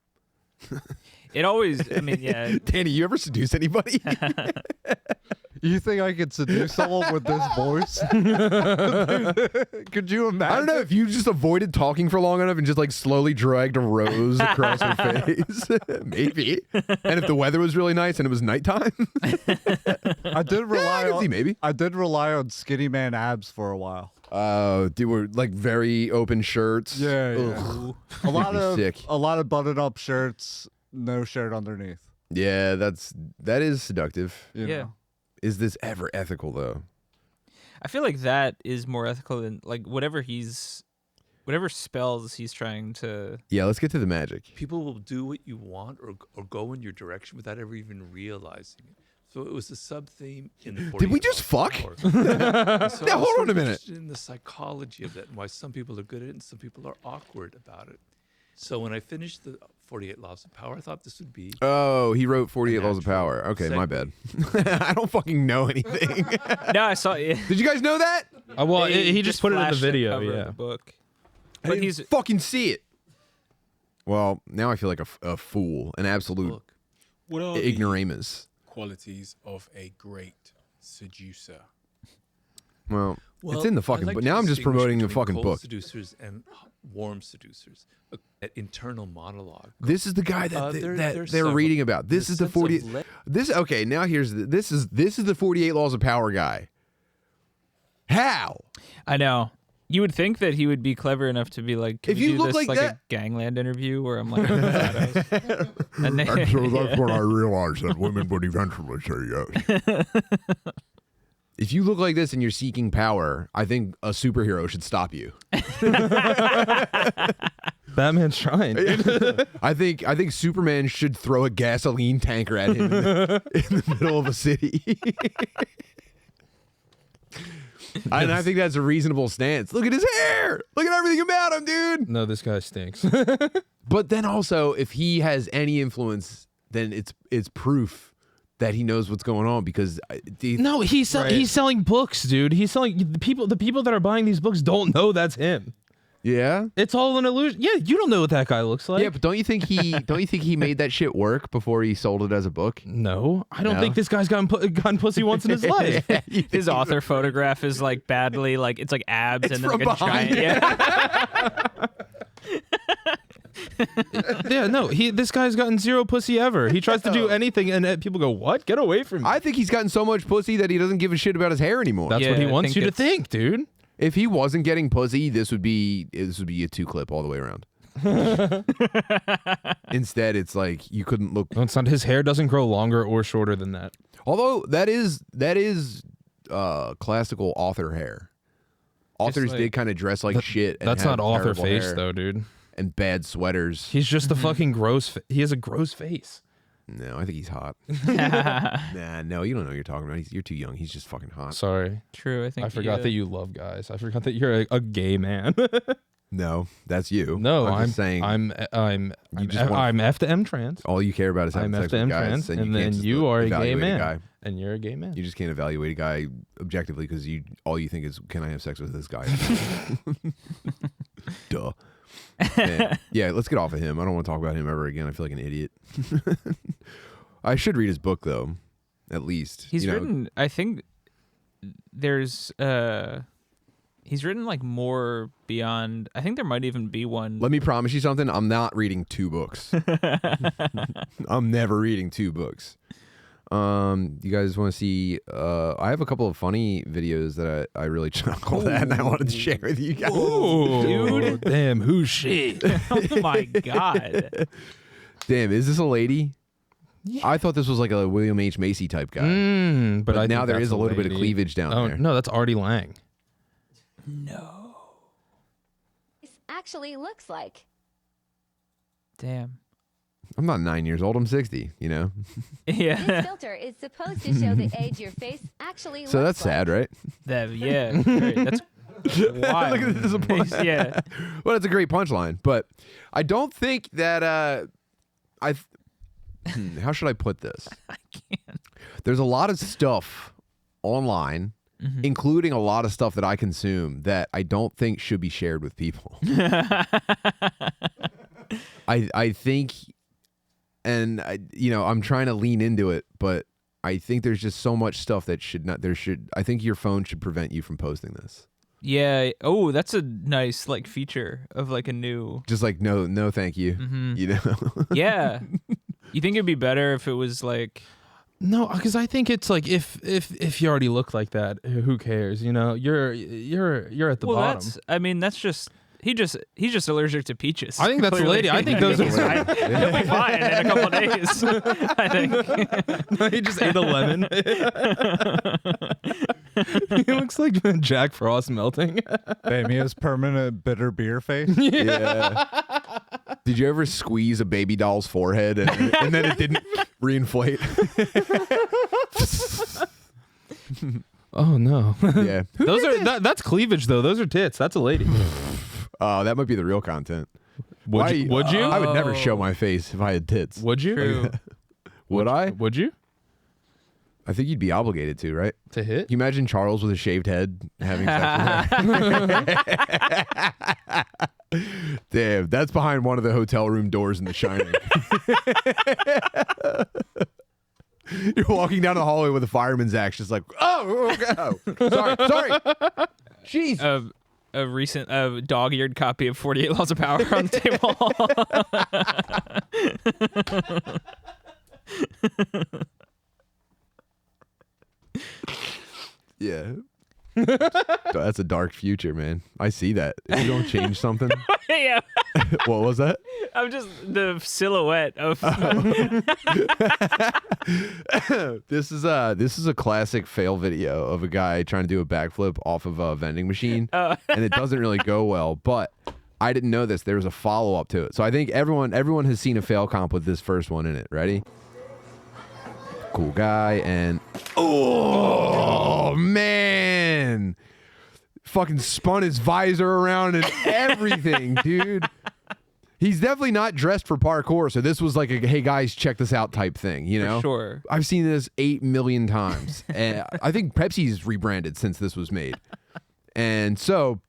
[SPEAKER 6] It always, I mean, yeah.
[SPEAKER 4] Danny, you ever seduce anybody?
[SPEAKER 7] You think I could seduce someone with this voice? Could you imagine?
[SPEAKER 4] I don't know if you just avoided talking for long enough and just like slowly dragged a rose across her face. Maybe. And if the weather was really nice and it was nighttime.
[SPEAKER 7] I did rely on
[SPEAKER 4] maybe.
[SPEAKER 7] I did rely on skinny man abs for a while.
[SPEAKER 4] They were like very open shirts.
[SPEAKER 7] Yeah. A lot of button up shirts, no shirt underneath.
[SPEAKER 4] Yeah, that is seductive.
[SPEAKER 7] You know?
[SPEAKER 4] Is this ever ethical though?
[SPEAKER 6] I feel like that is more ethical than like whatever spells he's trying to.
[SPEAKER 4] Yeah, let's get to the magic.
[SPEAKER 9] People will do what you want or go in your direction without ever even realizing it. So it was a sub-theme in the 48
[SPEAKER 4] Did we just fuck?
[SPEAKER 9] So
[SPEAKER 4] Yeah, hold on a minute.
[SPEAKER 9] Interested in the psychology of that and why some people are good at it and some people are awkward about it. So when I finished the 48 Laws of Power, I thought this would be.
[SPEAKER 4] Oh, he wrote 48 Laws of Power. Okay, my bad. I don't fucking know anything.
[SPEAKER 6] No, I saw it.
[SPEAKER 4] Did you guys know that?
[SPEAKER 5] Well, he just put it in the
[SPEAKER 6] flashed
[SPEAKER 5] video.
[SPEAKER 6] cover of
[SPEAKER 5] Yeah.
[SPEAKER 6] the book.
[SPEAKER 4] I
[SPEAKER 6] But
[SPEAKER 4] didn't
[SPEAKER 6] he's
[SPEAKER 4] fucking see it. Well, now I feel like a fool, an absolute
[SPEAKER 11] What are
[SPEAKER 4] ignoramus.
[SPEAKER 11] the qualities of a great seducer?
[SPEAKER 4] Well, it's in the fucking book. Now I'm just promoting the fucking
[SPEAKER 9] cold
[SPEAKER 4] book.
[SPEAKER 9] Seducers and warm seducers. That internal monologue.
[SPEAKER 4] This is the guy that they're
[SPEAKER 9] several.
[SPEAKER 4] reading about. This is the 40. Okay, now this is the 48 Laws of Power guy. How?
[SPEAKER 6] I know. You would think that he would be clever enough to be like, can
[SPEAKER 4] If
[SPEAKER 6] we
[SPEAKER 4] you
[SPEAKER 6] do
[SPEAKER 4] look
[SPEAKER 6] this
[SPEAKER 4] like
[SPEAKER 6] like
[SPEAKER 4] that-
[SPEAKER 6] a gangland interview where I'm like, shadows? And they,
[SPEAKER 1] And so that's when I realized that women would eventually say yes.
[SPEAKER 4] If you look like this and you're seeking power, I think a superhero should stop you.
[SPEAKER 5] Batman's trying.
[SPEAKER 4] I think Superman should throw a gasoline tanker at him in the middle of a city. And I think that's a reasonable stance. Look at his hair. Look at everything about him, dude.
[SPEAKER 5] No, this guy stinks.
[SPEAKER 4] But then also, if he has any influence, then it's proof that he knows what's going on because
[SPEAKER 5] No, he's selling books, dude. He's selling the people that are buying these books don't know that's him.
[SPEAKER 4] Yeah,
[SPEAKER 5] it's all an illusion. Yeah, you don't know what that guy looks like.
[SPEAKER 4] Yeah, but don't you think he made that shit work before he sold it as a book?
[SPEAKER 5] No, I don't think this guy's gotten pussy once in his life.
[SPEAKER 6] his author photograph is like badly, like it's like abs
[SPEAKER 4] It's
[SPEAKER 6] and then like
[SPEAKER 4] from
[SPEAKER 6] a giant.
[SPEAKER 4] behind.
[SPEAKER 6] Yeah.
[SPEAKER 5] Yeah, no, this guy's gotten zero pussy ever. He tries to do anything, and people go, "What? Get away from me!"
[SPEAKER 4] I think he's gotten so much pussy that he doesn't give a shit about his hair anymore.
[SPEAKER 5] That's what he wants you to think, dude.
[SPEAKER 4] If he wasn't getting pussy, this would be a 2-clip all the way around. Instead, it's like you couldn't look.
[SPEAKER 5] No, it's not. His hair doesn't grow longer or shorter than that.
[SPEAKER 4] Although that is classical author hair. Authors did kind of dress like shit. And
[SPEAKER 5] that's
[SPEAKER 4] have
[SPEAKER 5] not author
[SPEAKER 4] terrible
[SPEAKER 5] face
[SPEAKER 4] hair
[SPEAKER 5] though, dude.
[SPEAKER 4] And bad sweaters.
[SPEAKER 5] He's just a fucking gross. He has a gross face.
[SPEAKER 4] No, I think he's hot. Nah, no, you don't know what you're talking about. You're too young. He's just fucking hot.
[SPEAKER 5] Sorry.
[SPEAKER 6] True.
[SPEAKER 5] I forgot that you love guys. I forgot that you're a gay man.
[SPEAKER 4] No, that's you.
[SPEAKER 5] No,
[SPEAKER 4] I'm just saying.
[SPEAKER 5] I'm F to M trans.
[SPEAKER 4] All you care about is having
[SPEAKER 5] I'm
[SPEAKER 4] sex
[SPEAKER 5] F to
[SPEAKER 4] with
[SPEAKER 5] M
[SPEAKER 4] guys,
[SPEAKER 5] trans,
[SPEAKER 4] and
[SPEAKER 5] then
[SPEAKER 4] can't
[SPEAKER 5] you are a gay
[SPEAKER 4] evaluate
[SPEAKER 5] man,
[SPEAKER 4] guy.
[SPEAKER 5] and you're a gay man.
[SPEAKER 4] You just can't evaluate a guy objectively because all you think is, can I have sex with this guy? Duh. Man. Yeah, let's get off of him. I don't want to talk about him ever again. I feel like an idiot. I should read his book though, at least.
[SPEAKER 6] He's written. I think there's. He's written like more beyond. I think there might even be one.
[SPEAKER 4] Let me promise you something. I'm not reading 2 books. I'm never reading 2 books. You guys want to see? I have a couple of funny videos that I really chuckled at, and I wanted to share with you guys.
[SPEAKER 5] Ooh, dude, damn, who's she?
[SPEAKER 6] Oh my god.
[SPEAKER 4] Damn, is this a lady? Yeah. I thought this was like a William H. Macy type guy.
[SPEAKER 5] But
[SPEAKER 4] now there is a little bit of cleavage down there.
[SPEAKER 5] No, that's Artie Lang.
[SPEAKER 6] No.
[SPEAKER 12] It actually looks like.
[SPEAKER 6] Damn.
[SPEAKER 4] I'm not 9 years old. I'm 60. You know.
[SPEAKER 6] Yeah.
[SPEAKER 12] This filter is supposed to show the age your face actually looks
[SPEAKER 4] So that's
[SPEAKER 12] like.
[SPEAKER 4] sad, right?
[SPEAKER 6] Yeah. Great. That's wild.
[SPEAKER 4] Look at this disappointment.
[SPEAKER 6] Yeah.
[SPEAKER 4] Well, it's a great punchline, but I don't think that how should I put this?
[SPEAKER 6] I can't.
[SPEAKER 4] There's a lot of stuff online, including a lot of stuff that I consume that I don't think should be shared with people. I think, and I'm trying to lean into it, but I think there's just so much stuff that I think your phone should prevent you from posting this.
[SPEAKER 6] Yeah. Oh, that's a nice like feature of like a new.
[SPEAKER 4] Just like no, thank you. You know.
[SPEAKER 6] Yeah. You think it'd be better if it was like?
[SPEAKER 5] No, because I think it's like if you already look like that, who cares? You know, you're at the bottom.
[SPEAKER 6] That's just he's just allergic to peaches.
[SPEAKER 5] I think that's the lady. I think those are.
[SPEAKER 6] He'll be fine in a couple of days. I think.
[SPEAKER 5] No, he just ate a lemon. He looks like Jack Frost melting.
[SPEAKER 7] Damn, he has permanent bitter beer face.
[SPEAKER 4] Yeah. Did you ever squeeze a baby doll's forehead and then it didn't reinflate?
[SPEAKER 5] Oh no.
[SPEAKER 4] Yeah.
[SPEAKER 5] Those are that's cleavage though. Those are tits. That's a lady.
[SPEAKER 4] Oh, that might be the real content.
[SPEAKER 5] Would you?
[SPEAKER 4] I would never show my face if I had tits.
[SPEAKER 5] Would you?
[SPEAKER 6] True.
[SPEAKER 4] Would I?
[SPEAKER 5] Would you?
[SPEAKER 4] I think you'd be obligated to, right?
[SPEAKER 5] To hit?
[SPEAKER 4] Can you imagine Charles with a shaved head having sex with her? Damn, that's behind one of the hotel room doors in The Shining. You're walking down the hallway with a fireman's axe, just like, sorry. Jeez.
[SPEAKER 6] A recent dog-eared copy of 48 Laws of Power on the table.
[SPEAKER 4] Yeah. That's a dark future, man. I see that. If you don't change something.
[SPEAKER 6] Yeah.
[SPEAKER 4] What was that?
[SPEAKER 6] I'm just the silhouette of.
[SPEAKER 4] This is a classic fail video of a guy trying to do a backflip off of a vending machine, and it doesn't really go well. But I didn't know this. There was a follow up to it, so I think everyone has seen a fail comp with this first one in it. Ready? Cool guy, and oh man, fucking spun his visor around and everything, dude. He's definitely not dressed for parkour, so this was like a hey guys, check this out type thing, you know?
[SPEAKER 6] For sure.
[SPEAKER 4] I've seen this 8 million times, and I think Pepsi's rebranded since this was made, and so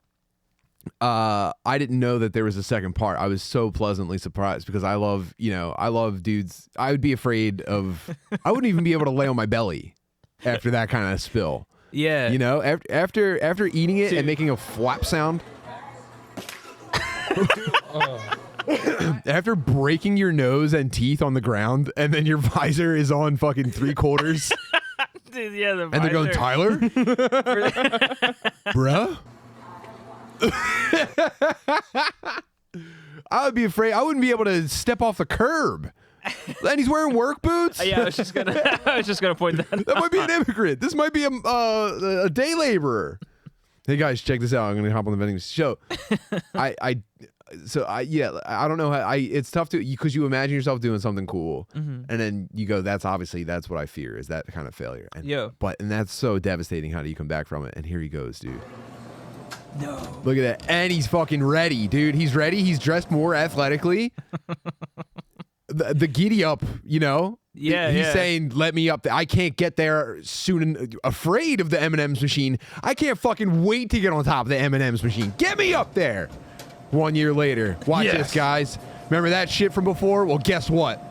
[SPEAKER 4] I didn't know that there was a second part. I was so pleasantly surprised because I love dudes. I would be afraid of. I wouldn't even be able to lay on my belly after that kind of spill.
[SPEAKER 6] Yeah.
[SPEAKER 4] You know, after eating it and making a flap sound. After breaking your nose and teeth on the ground, and then your visor is on fucking 3/4.
[SPEAKER 6] Dude, yeah, the
[SPEAKER 4] And they're going, Tyler? Bruh? I would be afraid. I wouldn't be able to step off the curb. And he's wearing work boots?
[SPEAKER 6] Yeah, I was just gonna point that out.
[SPEAKER 4] That might be an immigrant. This might be a day laborer. Hey guys, check this out. I'm gonna hop on the vending machine. So I don't know how it's tough to because you imagine yourself doing something cool, and then you go, that's what I fear is that kind of failure. And, and that's so devastating. How do you come back from it? And here he goes, dude.
[SPEAKER 6] No.
[SPEAKER 4] Look at that, and he's fucking ready, dude. He's ready. He's dressed more athletically. the giddy up, you know.
[SPEAKER 6] Yeah,
[SPEAKER 4] he's saying, "Let me up there. I can't get there soon. Afraid of the M&M's machine. I can't fucking wait to get on top of the M&M's machine. Get me up there." 1 year later, watch this, guys. Remember that shit from before? Well, guess what?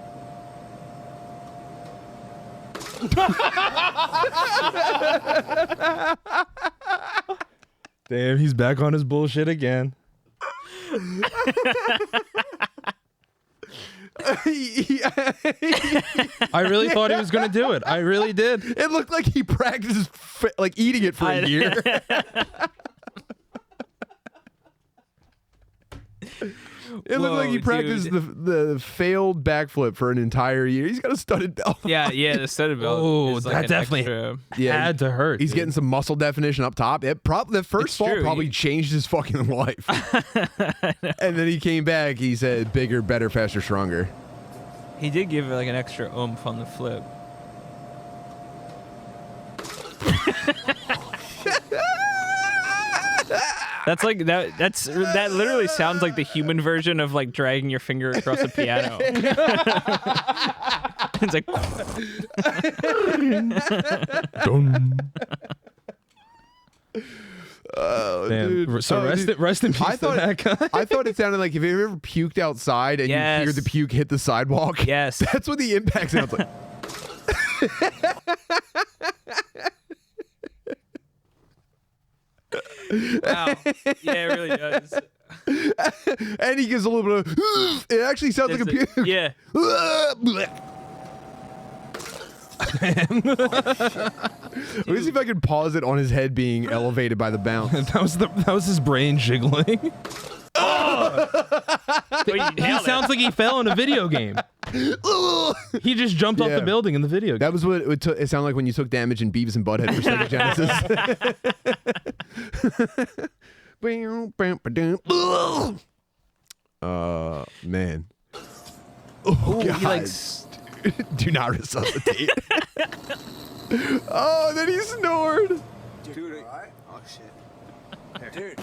[SPEAKER 5] Damn, he's back on his bullshit again. I really thought he was gonna do it. I really did.
[SPEAKER 4] It looked like he practiced like eating it for a year. It looked like he practiced the failed backflip for an entire year. He's got a studded belt.
[SPEAKER 6] Yeah, the studded belt.
[SPEAKER 5] Oh,
[SPEAKER 6] is like
[SPEAKER 5] that
[SPEAKER 6] an
[SPEAKER 5] definitely
[SPEAKER 6] extra...
[SPEAKER 5] had to hurt.
[SPEAKER 4] He's getting some muscle definition up top. The first fall probably changed his fucking life. And then he came back. He said, "Bigger, better, faster, stronger."
[SPEAKER 6] He did give it like an extra oomph on the flip. That's like that. That literally sounds like the human version of like dragging your finger across a piano. It's like.
[SPEAKER 4] Oh, dude.
[SPEAKER 5] So rest in peace to that guy.
[SPEAKER 4] I thought it sounded like if you ever puked outside and you hear the puke hit the sidewalk.
[SPEAKER 6] Yes.
[SPEAKER 4] That's what the impact sounds like.
[SPEAKER 6] Wow. Yeah, it really does.
[SPEAKER 4] And he gives a little bit of. It actually sounds like a puke.
[SPEAKER 6] Yeah.
[SPEAKER 4] Let me see if I can pause it on his head being elevated by the bounce.
[SPEAKER 5] that was his brain jiggling. He sounds like he fell in a video game. He just jumped off the building in the video game.
[SPEAKER 4] That was what it sounded like when you took damage in Beavis and Butthead for Sega Genesis. Man. Oh, God.
[SPEAKER 6] He likes...
[SPEAKER 4] Do not resuscitate. Oh, and then he snored.
[SPEAKER 13] Dude, alright? Oh, shit. Dude.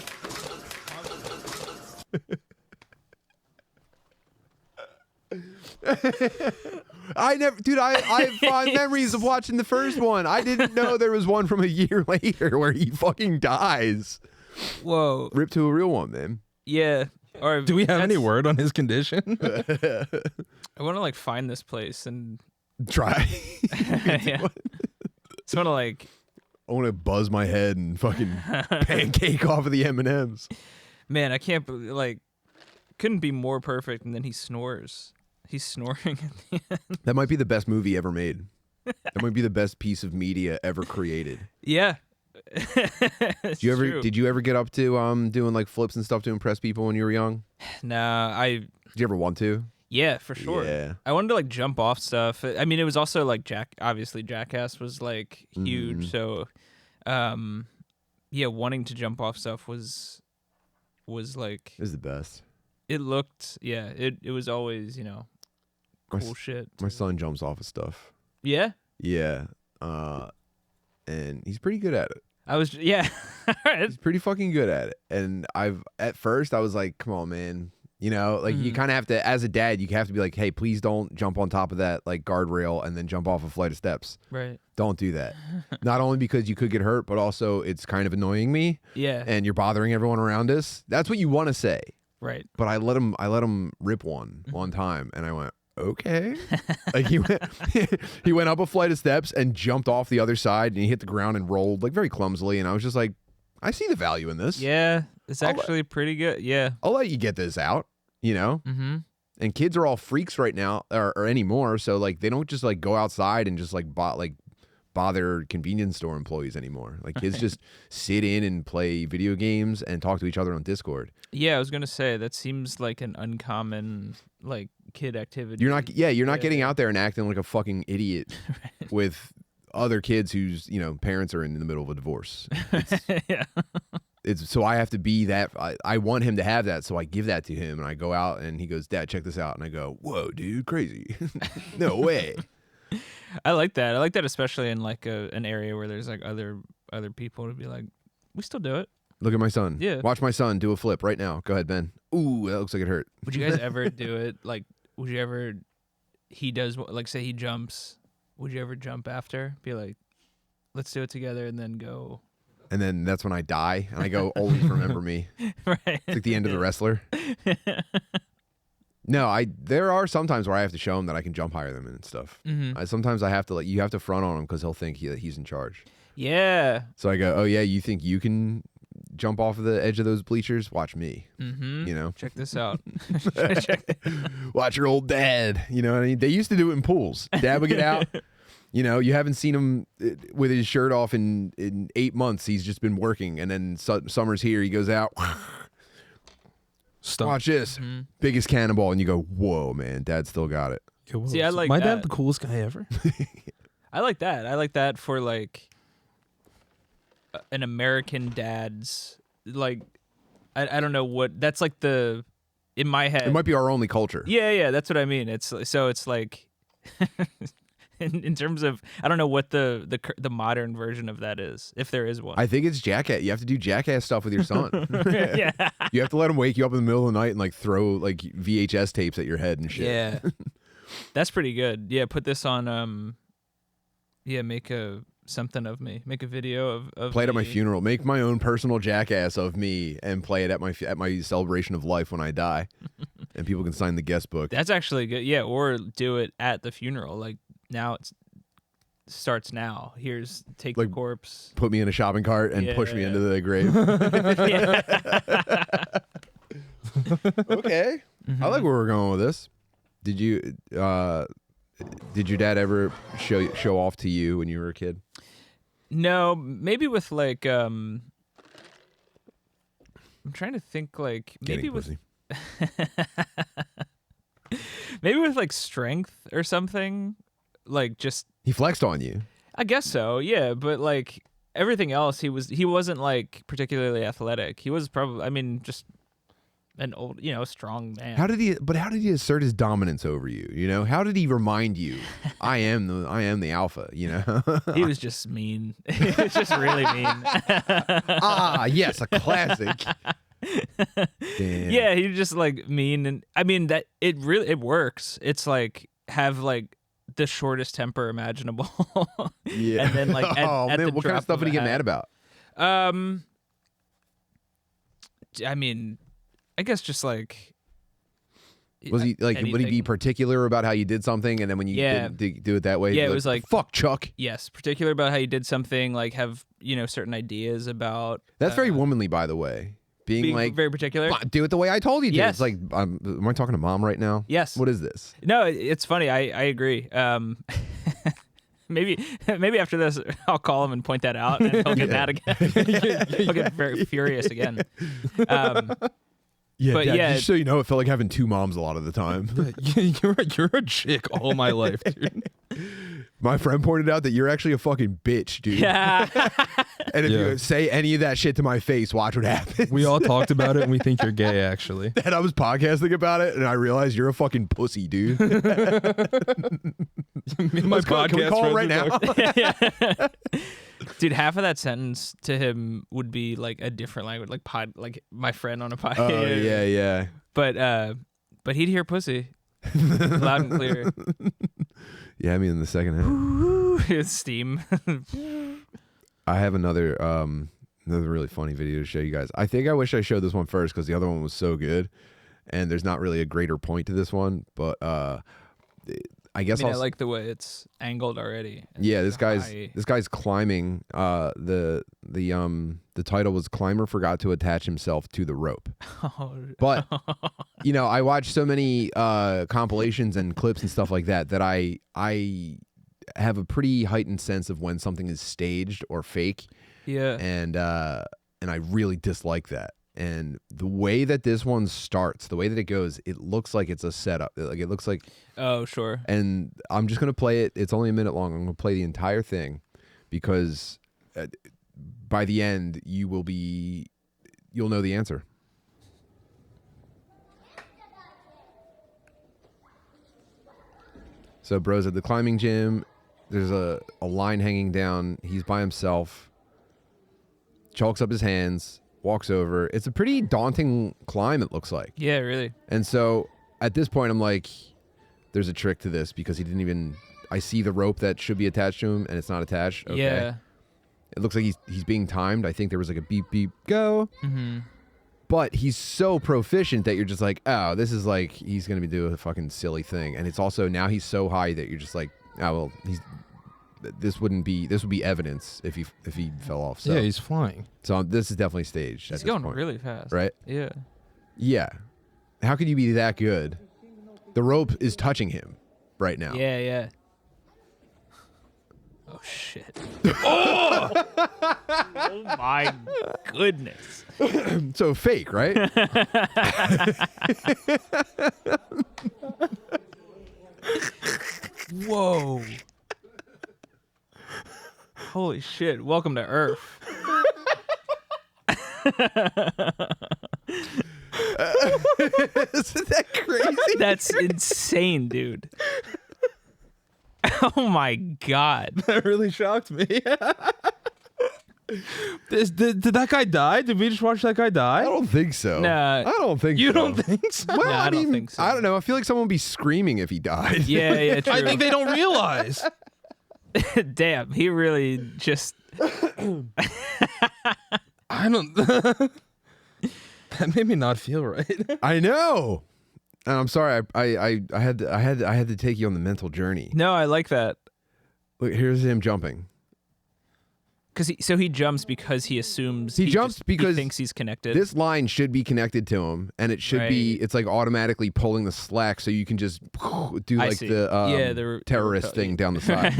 [SPEAKER 4] I have fond memories of watching the first one. I didn't know there was one from a year later where he fucking dies.
[SPEAKER 6] Whoa.
[SPEAKER 4] Rip to a real one, man.
[SPEAKER 6] Yeah. Or
[SPEAKER 5] do we have any word on his condition?
[SPEAKER 6] I want to like find this place and
[SPEAKER 4] try.
[SPEAKER 6] Yeah. Just want to like.
[SPEAKER 4] I want to buzz my head and fucking pancake off of the M&Ms.
[SPEAKER 6] Man, I can't couldn't be more perfect. And then he snores. He's snoring at the end.
[SPEAKER 4] That might be the best movie ever made. That might be the best piece of media ever created.
[SPEAKER 6] Yeah.
[SPEAKER 4] Did you ever get up to doing like flips and stuff to impress people when you were young?
[SPEAKER 6] Nah,
[SPEAKER 4] Did you ever want to?
[SPEAKER 6] Yeah, for sure.
[SPEAKER 4] Yeah.
[SPEAKER 6] I wanted to like jump off stuff. I mean, it was also like obviously Jackass was like huge. So, yeah, wanting to jump off stuff was like.
[SPEAKER 4] It was the best.
[SPEAKER 6] It looked, it was always, cool shit.
[SPEAKER 4] My son jumps off of stuff.
[SPEAKER 6] Yeah?
[SPEAKER 4] Yeah. And he's pretty good at it.
[SPEAKER 6] He's
[SPEAKER 4] pretty fucking good at it. And at first I was like, come on, man. You kind of have to, as a dad, you have to be like, hey, please don't jump on top of that like guardrail and then jump off a flight of steps.
[SPEAKER 6] Right.
[SPEAKER 4] Don't do that. Not only because you could get hurt, but also it's kind of annoying me.
[SPEAKER 6] Yeah.
[SPEAKER 4] And you're bothering everyone around us. That's what you want to say.
[SPEAKER 6] Right.
[SPEAKER 4] But I let him rip one time, and I went, okay. Like he went up a flight of steps and jumped off the other side, and he hit the ground and rolled like very clumsily, and I was just like, I see the value in this.
[SPEAKER 6] Yeah, it's actually pretty good. Yeah.
[SPEAKER 4] I'll let you get this out. you know?
[SPEAKER 6] Mm-hmm.
[SPEAKER 4] And kids are all freaks right now, or anymore. So like, they don't just like go outside and just like bother convenience store employees anymore. Like kids just sit in and play video games and talk to each other on Discord.
[SPEAKER 6] Yeah, I was gonna say that seems like an uncommon like kid activity.
[SPEAKER 4] You're not getting out there and acting like a fucking idiot with other kids whose parents are in the middle of a divorce.
[SPEAKER 6] Yeah.
[SPEAKER 4] So I have to be that. I want him to have that, so I give that to him, and I go out, and he goes, "Dad, check this out," and I go, "Whoa, dude, crazy! No way."
[SPEAKER 6] I like that. I like that, especially in like an area where there's like other people to be like, we still do it.
[SPEAKER 4] Look at my son.
[SPEAKER 6] Yeah.
[SPEAKER 4] Watch my son do a flip right now. Go ahead, Ben. Ooh, that looks like it hurt.
[SPEAKER 6] Would you guys ever do it? Like, would you ever? He does like say he jumps. Would you ever jump after? Be like, let's do it together, and then go.
[SPEAKER 4] And then that's when I die, and I go, always remember me.
[SPEAKER 6] Right.
[SPEAKER 4] It's like the end of The Wrestler. No, there are sometimes where I have to show him that I can jump higher than him and stuff.
[SPEAKER 6] Mm-hmm.
[SPEAKER 4] Sometimes I have to you have to front on him because he'll think that he's in charge.
[SPEAKER 6] Yeah.
[SPEAKER 4] So I go, oh yeah, you think you can jump off of the edge of those bleachers? Watch me.
[SPEAKER 6] Mm-hmm. Check this out.
[SPEAKER 4] Watch your old dad. You know what I mean? They used to do it in pools. Dad would get out. You haven't seen him with his shirt off in 8 months. He's just been working. And then summer's here. He goes out.
[SPEAKER 5] Stop.
[SPEAKER 4] Watch this. Biggest cannonball. And you go, whoa, man. Dad still got it.
[SPEAKER 6] See, I like
[SPEAKER 5] my
[SPEAKER 6] that.
[SPEAKER 5] dad, the coolest guy ever.
[SPEAKER 6] I like that. I like that for like an American dad's like. I don't know what that's like in my head.
[SPEAKER 4] It might be our only culture.
[SPEAKER 6] Yeah. That's what I mean. It's like. In terms of, I don't know what the modern version of that is, if there is one.
[SPEAKER 4] I think it's jackass. You have to do jackass stuff with your son.
[SPEAKER 6] Yeah.
[SPEAKER 4] You have to let him wake you up in the middle of the night and like throw like VHS tapes at your head and shit.
[SPEAKER 6] Yeah. That's pretty good. Yeah, put this on make something of me. Make a video of
[SPEAKER 4] play it at my
[SPEAKER 6] me.
[SPEAKER 4] funeral. Make my own personal jackass of me and play it at my celebration of life when I die. And people can sign the guest book.
[SPEAKER 6] That's actually good. Yeah, or do it at the funeral. Like now it starts now. Take the corpse.
[SPEAKER 4] Put me in a shopping cart and push me into the grave. Okay. I like where we're going with this. Did your dad ever show off to you when you were a kid?
[SPEAKER 6] No, maybe with like I'm trying to think like maybe with maybe with like strength or something. Like just
[SPEAKER 4] he flexed on you.
[SPEAKER 6] I guess so, yeah. But like everything else, he wasn't like particularly athletic. He was probably, just an old, strong man.
[SPEAKER 4] How did he assert his dominance over you? How did he remind you, I am the alpha?
[SPEAKER 6] He was just mean. He was just really mean.
[SPEAKER 4] Yes, a classic. Damn.
[SPEAKER 6] Yeah, he just like mean, and that it works. It's like have like the shortest temper imaginable.
[SPEAKER 4] Yeah.
[SPEAKER 6] And then like at the
[SPEAKER 4] what kind of stuff did he get mad about?
[SPEAKER 6] I guess just like
[SPEAKER 4] was he like
[SPEAKER 6] anything.
[SPEAKER 4] would he be particular about how you did something and then when you didn't do it that way?
[SPEAKER 6] Yeah, it was like
[SPEAKER 4] fuck Chuck.
[SPEAKER 6] Yes, particular about how you did something, like have certain ideas about.
[SPEAKER 4] That's very womanly, by the way. Being like
[SPEAKER 6] very particular.
[SPEAKER 4] Do it the way I told you to.
[SPEAKER 6] Yes.
[SPEAKER 4] It's like, am I talking to mom right now?
[SPEAKER 6] Yes.
[SPEAKER 4] What is this?
[SPEAKER 6] No, it's funny. I agree. Maybe after this, I'll call him and point that out, and he'll get mad again. He'll get very furious again.
[SPEAKER 4] Yeah,
[SPEAKER 6] but
[SPEAKER 4] Dad,
[SPEAKER 6] yeah,
[SPEAKER 4] just so you know, it felt like having two moms a lot of the time.
[SPEAKER 5] You're a chick all my life, dude.
[SPEAKER 4] My friend pointed out that you're actually a fucking bitch, dude.
[SPEAKER 6] Yeah.
[SPEAKER 4] And if you say any of that shit to my face, watch what happens.
[SPEAKER 5] We all talked about it, and we think you're gay, actually.
[SPEAKER 4] And I was podcasting about it, and I realized you're a fucking pussy, dude.
[SPEAKER 5] My podcast
[SPEAKER 4] can we call him right now?
[SPEAKER 6] Dude, half of that sentence to him would be like a different language, like my friend on a podcast.
[SPEAKER 4] Oh yeah.
[SPEAKER 6] But he'd hear pussy loud and clear.
[SPEAKER 4] Yeah, I mean in the second half.
[SPEAKER 6] Steam.
[SPEAKER 4] I have another really funny video to show you guys. I think I wish I showed this one first because the other one was so good, and there's not really a greater point to this one. But I I guess
[SPEAKER 6] I like the way it's angled already.
[SPEAKER 4] Yeah, this
[SPEAKER 6] high-
[SPEAKER 4] guy's climbing. The title was "Climber Forgot to Attach Himself to the Rope." But I watched so many compilations and clips and stuff like that I have a pretty heightened sense of when something is staged or fake.
[SPEAKER 6] Yeah,
[SPEAKER 4] and I really dislike that. And the way that this one starts, the way that it goes, it looks like it's a setup. Like it looks like.
[SPEAKER 6] Oh, sure.
[SPEAKER 4] And I'm just gonna play it. It's only a minute long. I'm gonna play the entire thing because by the end you'll know the answer. So bro's at the climbing gym. There's a line hanging down. He's by himself. Chalks up his hands. Walks over. It's a pretty daunting climb, it looks like.
[SPEAKER 6] Yeah, really.
[SPEAKER 4] And so at this point, I'm like, there's a trick to this because he didn't even. I see the rope that should be attached to him, and it's not attached. Okay.
[SPEAKER 6] Yeah.
[SPEAKER 4] It looks like he's being timed. I think there was like a beep, beep, go.
[SPEAKER 6] Mm-hmm.
[SPEAKER 4] But he's so proficient that you're just like, oh, this is like, he's going to be doing a fucking silly thing. And it's also, now he's so high that you're just like, oh, well, this would be evidence if he fell off. So,
[SPEAKER 5] yeah, he's flying.
[SPEAKER 4] So this is definitely staged.
[SPEAKER 6] He's going really fast.
[SPEAKER 4] Right?
[SPEAKER 6] Yeah.
[SPEAKER 4] Yeah. How could you be that good? The rope is touching him right now.
[SPEAKER 6] Yeah, yeah. Oh, shit. Oh! Oh, my goodness.
[SPEAKER 4] So fake, right?
[SPEAKER 6] Whoa. Holy shit. Welcome to Earth.
[SPEAKER 4] Isn't that crazy?
[SPEAKER 6] That's insane, dude. Oh my god.
[SPEAKER 5] That really shocked me. Did that guy die? Did we just watch that guy die?
[SPEAKER 4] I don't think so.
[SPEAKER 6] Nah.
[SPEAKER 4] I don't think so.
[SPEAKER 5] You don't think so?
[SPEAKER 4] Well,
[SPEAKER 6] Nah, I don't think so.
[SPEAKER 4] I don't know. I feel like someone would be screing if he died.
[SPEAKER 6] Yeah, yeah, true.
[SPEAKER 5] I think they don't realize.
[SPEAKER 6] Damn, he really just
[SPEAKER 5] I don't. That made me not feel right.
[SPEAKER 4] I know. And I'm sorry. I had to take you on the mental journey.
[SPEAKER 6] No, I like that.
[SPEAKER 4] Look, here's him jumping.
[SPEAKER 6] So he jumps because he assumes
[SPEAKER 4] He jumps because
[SPEAKER 6] he thinks he's connected.
[SPEAKER 4] This line should be connected to him, and it should be. It's like automatically pulling the slack, so you can just do like the terrorist thing down the side.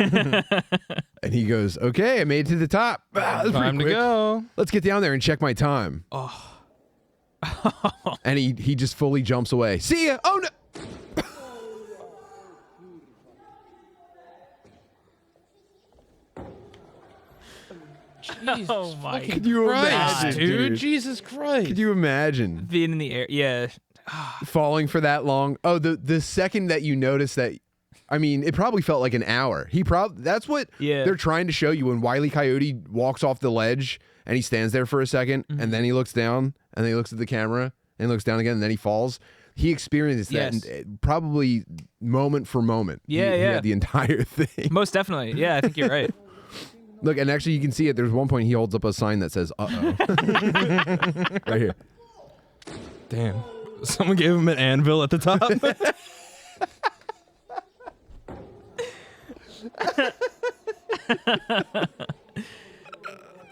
[SPEAKER 4] And he goes, "Okay, I made it to the top. That's
[SPEAKER 5] Time to
[SPEAKER 4] quick.
[SPEAKER 5] go.
[SPEAKER 4] Let's get down there and check my time."
[SPEAKER 6] Oh.
[SPEAKER 4] And he just fully jumps away. See ya. Oh no.
[SPEAKER 6] Oh my
[SPEAKER 4] Could you imagine,
[SPEAKER 5] dude? Jesus Christ.
[SPEAKER 4] Could you imagine
[SPEAKER 6] being in the air? Yeah.
[SPEAKER 4] falling for that long? Oh, the second that you notice that, I mean, it probably felt like an hour. That's what they're trying to show you when Wile E. Coyote walks off the ledge and he stands there for a second and then he looks down and then he looks at the camera and he looks down again and then he falls. He experienced that probably moment for moment.
[SPEAKER 6] Yeah,
[SPEAKER 4] he had the entire thing.
[SPEAKER 6] Most definitely. Yeah, I think you're right.
[SPEAKER 4] Look, and actually you can see it. There's one point he holds up a sign that says, "Uh-oh." Right here.
[SPEAKER 5] Damn. Someone gave him an anvil at the top.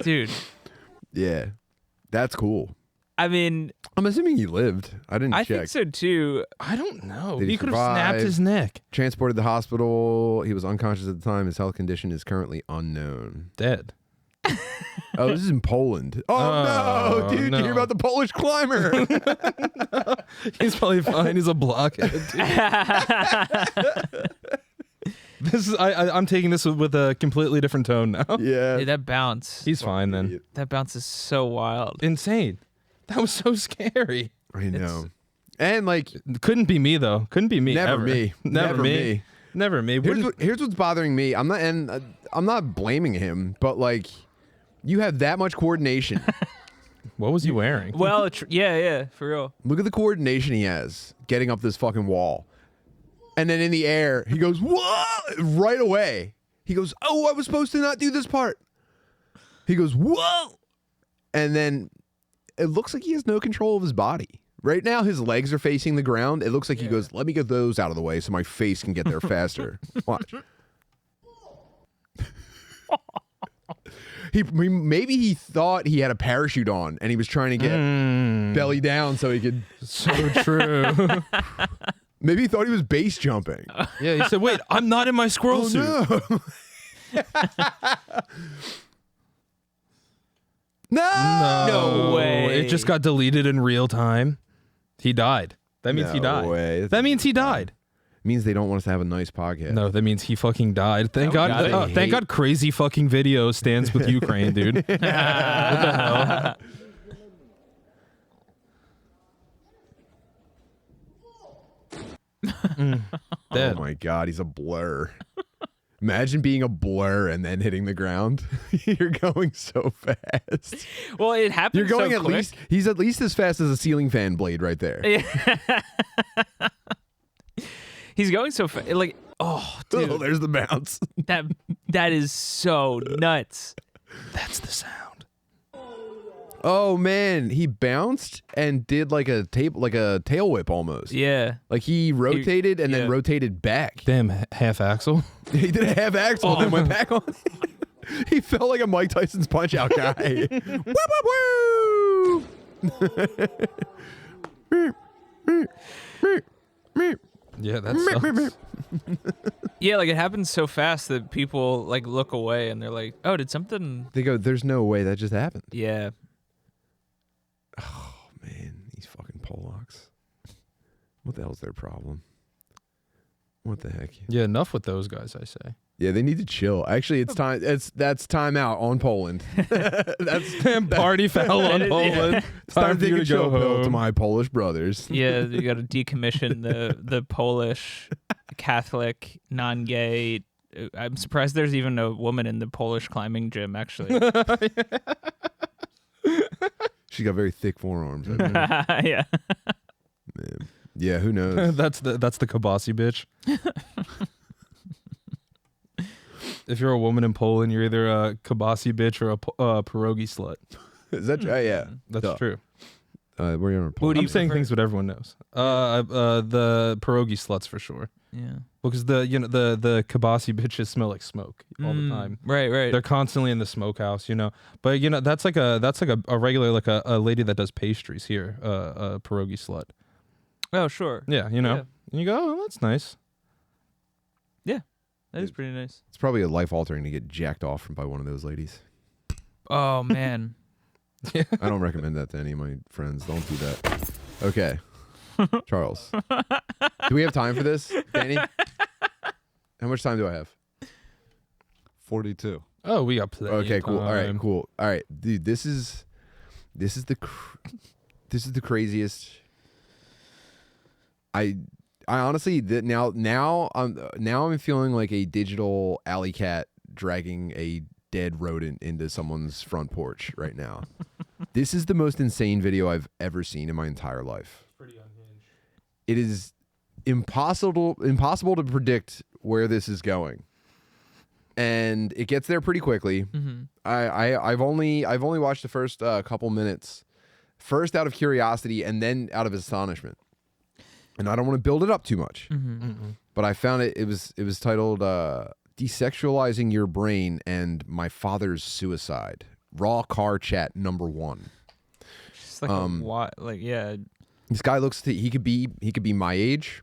[SPEAKER 6] Dude.
[SPEAKER 4] Yeah. That's cool.
[SPEAKER 6] I mean,
[SPEAKER 4] I'm assuming he lived. I didn't
[SPEAKER 6] I
[SPEAKER 4] check.
[SPEAKER 6] think so too.
[SPEAKER 5] I don't know.
[SPEAKER 4] Did
[SPEAKER 5] He could have snapped
[SPEAKER 4] survive?
[SPEAKER 5] his neck.
[SPEAKER 4] Transported to the hospital. He was unconscious at the time. His health condition is currently unknown.
[SPEAKER 5] Dead.
[SPEAKER 4] Oh, this is in Poland. Oh, no, dude.
[SPEAKER 5] no.
[SPEAKER 4] You hear about the Polish climber?
[SPEAKER 5] No. He's probably fine. He's a blockhead. This is I'm taking this with a completely different tone now.
[SPEAKER 4] Yeah.
[SPEAKER 6] Dude, that bounce.
[SPEAKER 5] He's fine then.
[SPEAKER 6] That bounce is so wild.
[SPEAKER 5] Insane. That was so scary.
[SPEAKER 4] I know. And like,
[SPEAKER 5] couldn't be me though. Couldn't be me.
[SPEAKER 4] Never
[SPEAKER 5] ever.
[SPEAKER 4] me.
[SPEAKER 5] Never me. Never me.
[SPEAKER 4] Here's what's bothering me. I'm not blaming him, but like, you have that much coordination.
[SPEAKER 5] What was he wearing?
[SPEAKER 6] Well, yeah, for real.
[SPEAKER 4] Look at the coordination he has getting up this fucking wall. And then in the air, he goes, "Whoa!" Right away. He goes, "Oh, I was supposed to not do this part." He goes, "Whoa!" And then it looks like he has no control of his body. Right now, his legs are facing the ground. It looks like he goes, let me get those out of the way so my face can get there faster. Watch. Maybe he thought he had a parachute on and he was trying to get belly down so he could.
[SPEAKER 5] So true.
[SPEAKER 4] Maybe he thought he was base jumping.
[SPEAKER 5] Yeah, he said, wait, I'm not in my squirrel suit.
[SPEAKER 4] No.
[SPEAKER 6] No way.
[SPEAKER 5] It just got deleted in real time. He died. That means he died.
[SPEAKER 4] Way.
[SPEAKER 5] That means he died.
[SPEAKER 4] Means they don't want us to have a nice podcast.
[SPEAKER 5] No, that means he fucking died. Thank God. Thank God. Crazy fucking video stands with Ukraine, dude. What the hell?
[SPEAKER 4] Oh my God, he's a blur. Imagine being a blur and then hitting the ground. You're going so fast.
[SPEAKER 6] Well, it happens.
[SPEAKER 4] You're going
[SPEAKER 6] so
[SPEAKER 4] at
[SPEAKER 6] quick.
[SPEAKER 4] least. He's at least as fast as a ceiling fan blade right there.
[SPEAKER 6] He's going so fast. Like, oh, dude.
[SPEAKER 4] Oh, there's the bounce.
[SPEAKER 6] That is so nuts.
[SPEAKER 5] That's the sound.
[SPEAKER 4] Oh man, he bounced and did like a tail whip almost.
[SPEAKER 6] Yeah.
[SPEAKER 4] Like he rotated and then rotated back.
[SPEAKER 5] Damn, half axle.
[SPEAKER 4] He did a half axle and then went back on. He felt like a Mike Tyson's Punch Out guy. Woo, woo, woo.
[SPEAKER 5] Yeah, that sucks.
[SPEAKER 6] Yeah, like it happens so fast that people like look away and they're like, "Oh, did something?"
[SPEAKER 4] They go, "There's no way that just happened."
[SPEAKER 6] Yeah.
[SPEAKER 4] Oh man, these fucking Polacks. What the hell's their problem? What the heck?
[SPEAKER 5] Yeah, enough with those guys, I say.
[SPEAKER 4] Yeah, they need to chill. Actually, it's time. That's time out on Poland. That's
[SPEAKER 5] party foul on Poland.
[SPEAKER 4] Yeah. It's time to take a chill pill to
[SPEAKER 5] home.
[SPEAKER 4] my Polish brothers.
[SPEAKER 6] Yeah, you got to decommission the Polish Catholic non-gay. I'm surprised there's even a woman in the Polish climbing gym. Actually,
[SPEAKER 4] She got very thick forearms.
[SPEAKER 6] Yeah.
[SPEAKER 4] Man. Yeah, who knows?
[SPEAKER 5] that's the Kabasi bitch. If you're a woman in Poland, you're either a Kabasi bitch or a pierogi slut.
[SPEAKER 4] Is that true? Yeah,
[SPEAKER 5] that's true.
[SPEAKER 4] We're in
[SPEAKER 5] I'm saying things what everyone knows. The pierogi sluts for sure.
[SPEAKER 6] Yeah.
[SPEAKER 5] Because the Kabasi bitches smell like smoke all the time.
[SPEAKER 6] Right.
[SPEAKER 5] They're constantly in the smokehouse, But that's like a regular like a lady that does pastries here, a pierogi slut.
[SPEAKER 6] Oh, sure.
[SPEAKER 5] Yeah, And you go, oh, that's nice.
[SPEAKER 6] Yeah, that is pretty nice.
[SPEAKER 4] It's probably a life altering to get jacked off by one of those ladies.
[SPEAKER 6] Oh man.
[SPEAKER 4] I don't recommend that to any of my friends. Don't do that. Okay. Charles. Do we have time for this, Danny? How much time do I have?
[SPEAKER 7] 42.
[SPEAKER 5] Oh, we got plenty.
[SPEAKER 4] Okay,
[SPEAKER 5] of
[SPEAKER 4] cool. All right,
[SPEAKER 5] time.
[SPEAKER 4] cool. All right, dude. This is the craziest. I honestly now I'm feeling like a digital alley cat dragging a dead rodent into someone's front porch right now. This is the most insane video I've ever seen in my entire life.
[SPEAKER 5] Pretty unhinged.
[SPEAKER 4] It is impossible to predict where this is going, and it gets there pretty quickly.
[SPEAKER 6] Mm-hmm.
[SPEAKER 4] I've only watched the first couple minutes, first out of curiosity and then out of astonishment, and I don't want to build it up too much.
[SPEAKER 6] Mm-hmm.
[SPEAKER 4] But I found it was titled "Desexualizing Your Brain and My Father's Suicide." Raw car chat #1.
[SPEAKER 6] Just like yeah.
[SPEAKER 4] This guy he could be my age,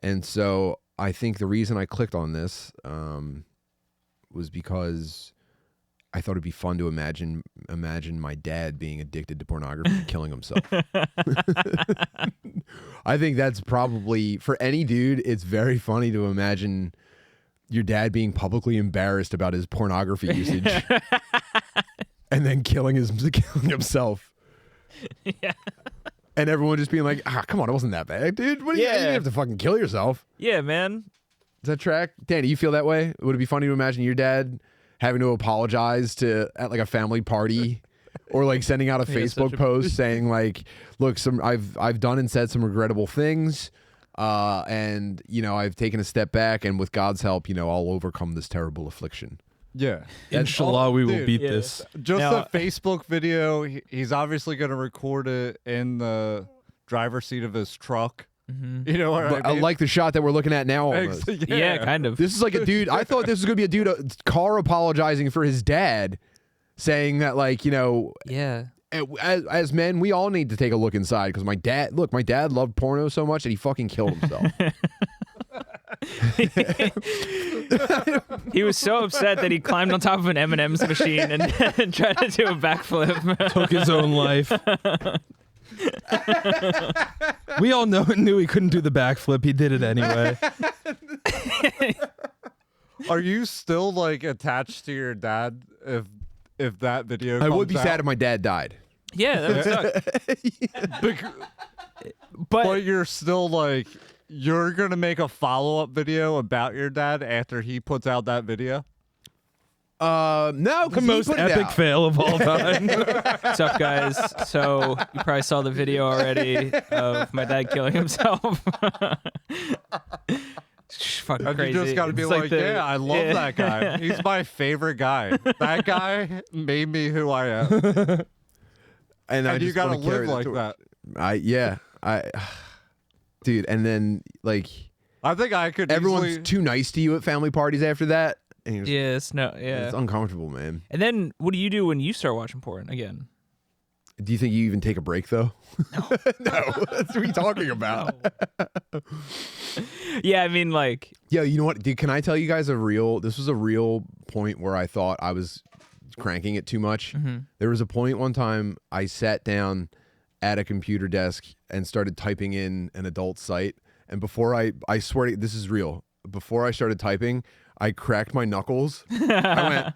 [SPEAKER 4] and so I think the reason I clicked on this was because I thought it'd be fun to imagine my dad being addicted to pornography and killing himself. I think that's probably, for any dude, it's very funny to imagine your dad being publicly embarrassed about his pornography usage and then killing himself.
[SPEAKER 6] Yeah.
[SPEAKER 4] And everyone just being like, come on, it wasn't that bad, dude. What do you have to fucking kill yourself?
[SPEAKER 6] Yeah, man.
[SPEAKER 4] Does that track? Danny, you feel that way? Would it be funny to imagine your dad having to apologize at like a family party or like sending out a Facebook post saying like, look, I've done and said some regrettable things. And I've taken a step back, and with God's help, I'll overcome this terrible affliction.
[SPEAKER 7] Yeah.
[SPEAKER 5] Inshallah, we will beat this.
[SPEAKER 7] Just a Facebook video. He's obviously going to record it in the driver's seat of his truck.
[SPEAKER 6] Mm-hmm.
[SPEAKER 7] You know what I mean?
[SPEAKER 4] Like the shot that we're looking at now. Almost.
[SPEAKER 6] Yeah, kind of.
[SPEAKER 4] This is like a dude. I thought this was gonna be a dude, car apologizing for his dad, saying that like, you know,
[SPEAKER 6] yeah.
[SPEAKER 4] As men, we all need to take a look inside because my dad loved porno so much that he fucking killed himself.
[SPEAKER 6] He was so upset that he climbed on top of an M&M's machine and tried to do a backflip.
[SPEAKER 5] Took his own life. We all knew he couldn't do the backflip. He did it anyway.
[SPEAKER 7] Are you still like attached to your dad if that video comes
[SPEAKER 4] I would be
[SPEAKER 7] out?
[SPEAKER 4] sad if my dad died.
[SPEAKER 6] Yeah, that would suck.
[SPEAKER 7] But you're still like, you're going to make a follow-up video about your dad after he puts out that video?
[SPEAKER 4] No,
[SPEAKER 5] the most epic fail of all time.
[SPEAKER 6] What's up, guys? So you probably saw the video already of my dad killing himself. Fucking
[SPEAKER 7] And
[SPEAKER 6] crazy.
[SPEAKER 7] you just got to be
[SPEAKER 6] It's
[SPEAKER 7] like,
[SPEAKER 6] the-
[SPEAKER 7] yeah, I love that guy. He's my favorite guy. That guy made me who I am.
[SPEAKER 4] And I
[SPEAKER 7] you
[SPEAKER 4] just
[SPEAKER 7] got to
[SPEAKER 4] wanna carry
[SPEAKER 7] live like
[SPEAKER 4] torch.
[SPEAKER 7] that.
[SPEAKER 4] Dude, and then like
[SPEAKER 7] I think I could
[SPEAKER 4] everyone's
[SPEAKER 7] easily...
[SPEAKER 4] too nice to you at family parties after that. And you're just-
[SPEAKER 6] Yes, no, yeah.
[SPEAKER 4] It's uncomfortable, man.
[SPEAKER 6] And then what do you do when you start watching porn again?
[SPEAKER 4] Do you think you even take a break though? No. No. That's what are you talking about?
[SPEAKER 6] Yeah, I mean, like,
[SPEAKER 4] Yo, you know what? Dude, can I tell you guys this was a real point where I thought I was cranking it too much.
[SPEAKER 6] Mm-hmm.
[SPEAKER 4] There was a point one time I sat down at a computer desk and started typing in an adult site. And before I swear to this is real. Before I started typing, I cracked my knuckles. I went,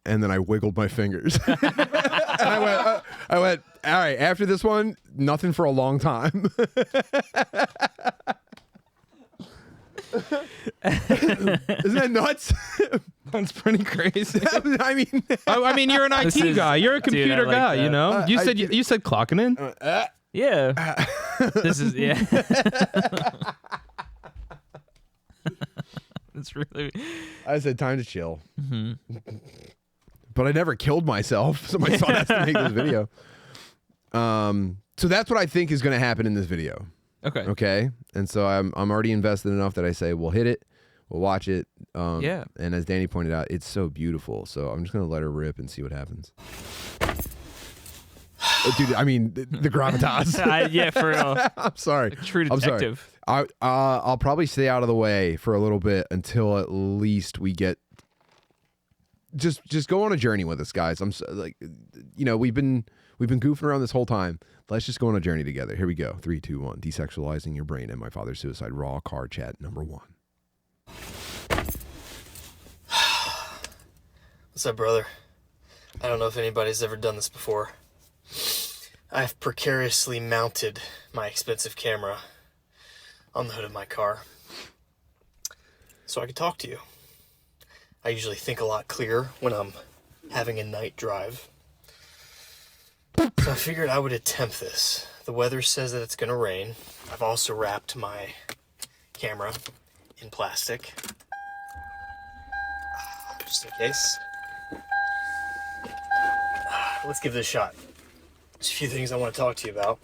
[SPEAKER 4] and then I wiggled my fingers. And I went, all right, after this one, nothing for a long time. Isn't that nuts?
[SPEAKER 5] That's pretty crazy.
[SPEAKER 4] I
[SPEAKER 5] mean, you're an IT guy. You're a computer
[SPEAKER 6] like
[SPEAKER 5] guy.
[SPEAKER 6] that.
[SPEAKER 5] You know. You said clocking in.
[SPEAKER 6] yeah. This is It's really.
[SPEAKER 4] I said time to chill.
[SPEAKER 6] Mm-hmm.
[SPEAKER 4] But I never killed myself, so my son has to make this video. So that's what I think is going to happen in this video.
[SPEAKER 6] Okay.
[SPEAKER 4] Okay. And so I'm already invested enough that I say we'll hit it, we'll watch it.
[SPEAKER 6] Yeah.
[SPEAKER 4] And as Danny pointed out, it's so beautiful. So I'm just going to let her rip and see what happens. Dude, I mean the gravitas.
[SPEAKER 6] Yeah, for real.
[SPEAKER 4] I'm sorry.
[SPEAKER 6] A true
[SPEAKER 4] I'm sorry.
[SPEAKER 6] detective.
[SPEAKER 4] I'll probably stay out of the way for a little bit until at least we get. Just go on a journey with us, guys. I'm like, you know, we've been goofing around this whole time. Let's just go on a journey together. Here we go. 3, 2, 1. Desexualizing your brain and my father's suicide. Raw car chat number 1.
[SPEAKER 14] What's up, brother? I don't know if anybody's ever done this before. I've precariously mounted my expensive camera on the hood of my car so I could talk to you. I usually think a lot clearer when I'm having a night drive. So I figured I would attempt this. The weather says that it's gonna rain. I've also wrapped my camera in plastic, just in case. Let's give this a shot. There's a few things I want to talk to you about.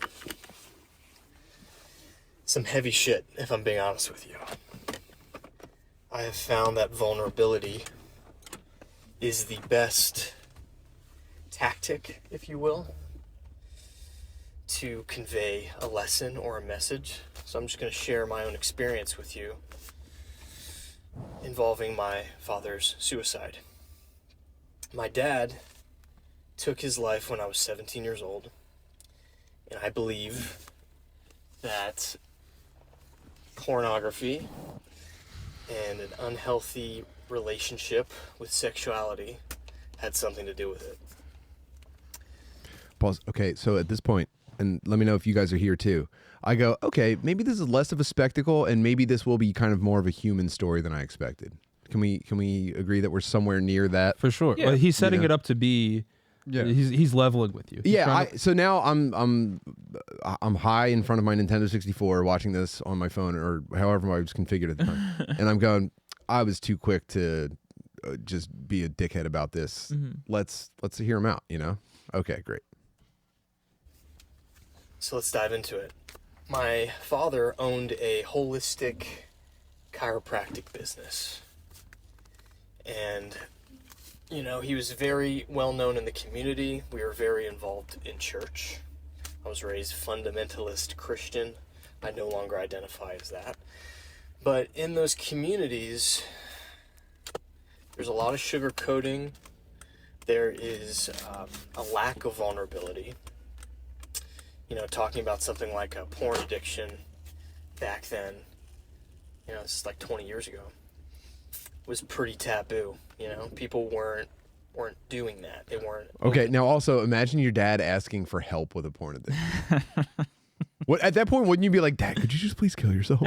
[SPEAKER 14] Some heavy shit, if I'm being honest with you. I have found that vulnerability is the best tactic, if you will, to convey a lesson or a message. So I'm just going to share my own experience with you involving my father's suicide. My dad took his life when I was 17 years old, and I believe that pornography and an unhealthy relationship with sexuality had something to do with it.
[SPEAKER 4] Pause. Okay, so at this point, and let me know if you guys are here too. I go, okay, maybe this is less of a spectacle, and maybe this will be kind of more of a human story than I expected. Can we agree that we're somewhere near that?
[SPEAKER 5] For sure. Yeah. Well, he's setting it up to be. Yeah. He's leveling with you.
[SPEAKER 4] So now I'm high in front of my Nintendo 64 watching this on my phone or however I was configured at the time, and I'm going, I was too quick to just be a dickhead about this.
[SPEAKER 6] Mm-hmm.
[SPEAKER 4] Let's hear him out. You know? Okay, great.
[SPEAKER 14] So let's dive into it. My father owned a holistic chiropractic business. And, you know, he was very well known in the community. We were very involved in church. I was raised fundamentalist Christian. I no longer identify as that. But in those communities, there's a lot of sugarcoating. There is a lack of vulnerability. You know, talking about something like a porn addiction back then, you know, this is like 20 years ago, was pretty taboo. You know, people weren't doing that. They weren't.
[SPEAKER 4] Okay, now also imagine your dad asking for help with a porn addiction. What at that point wouldn't you be like, Dad, could you just please kill yourself?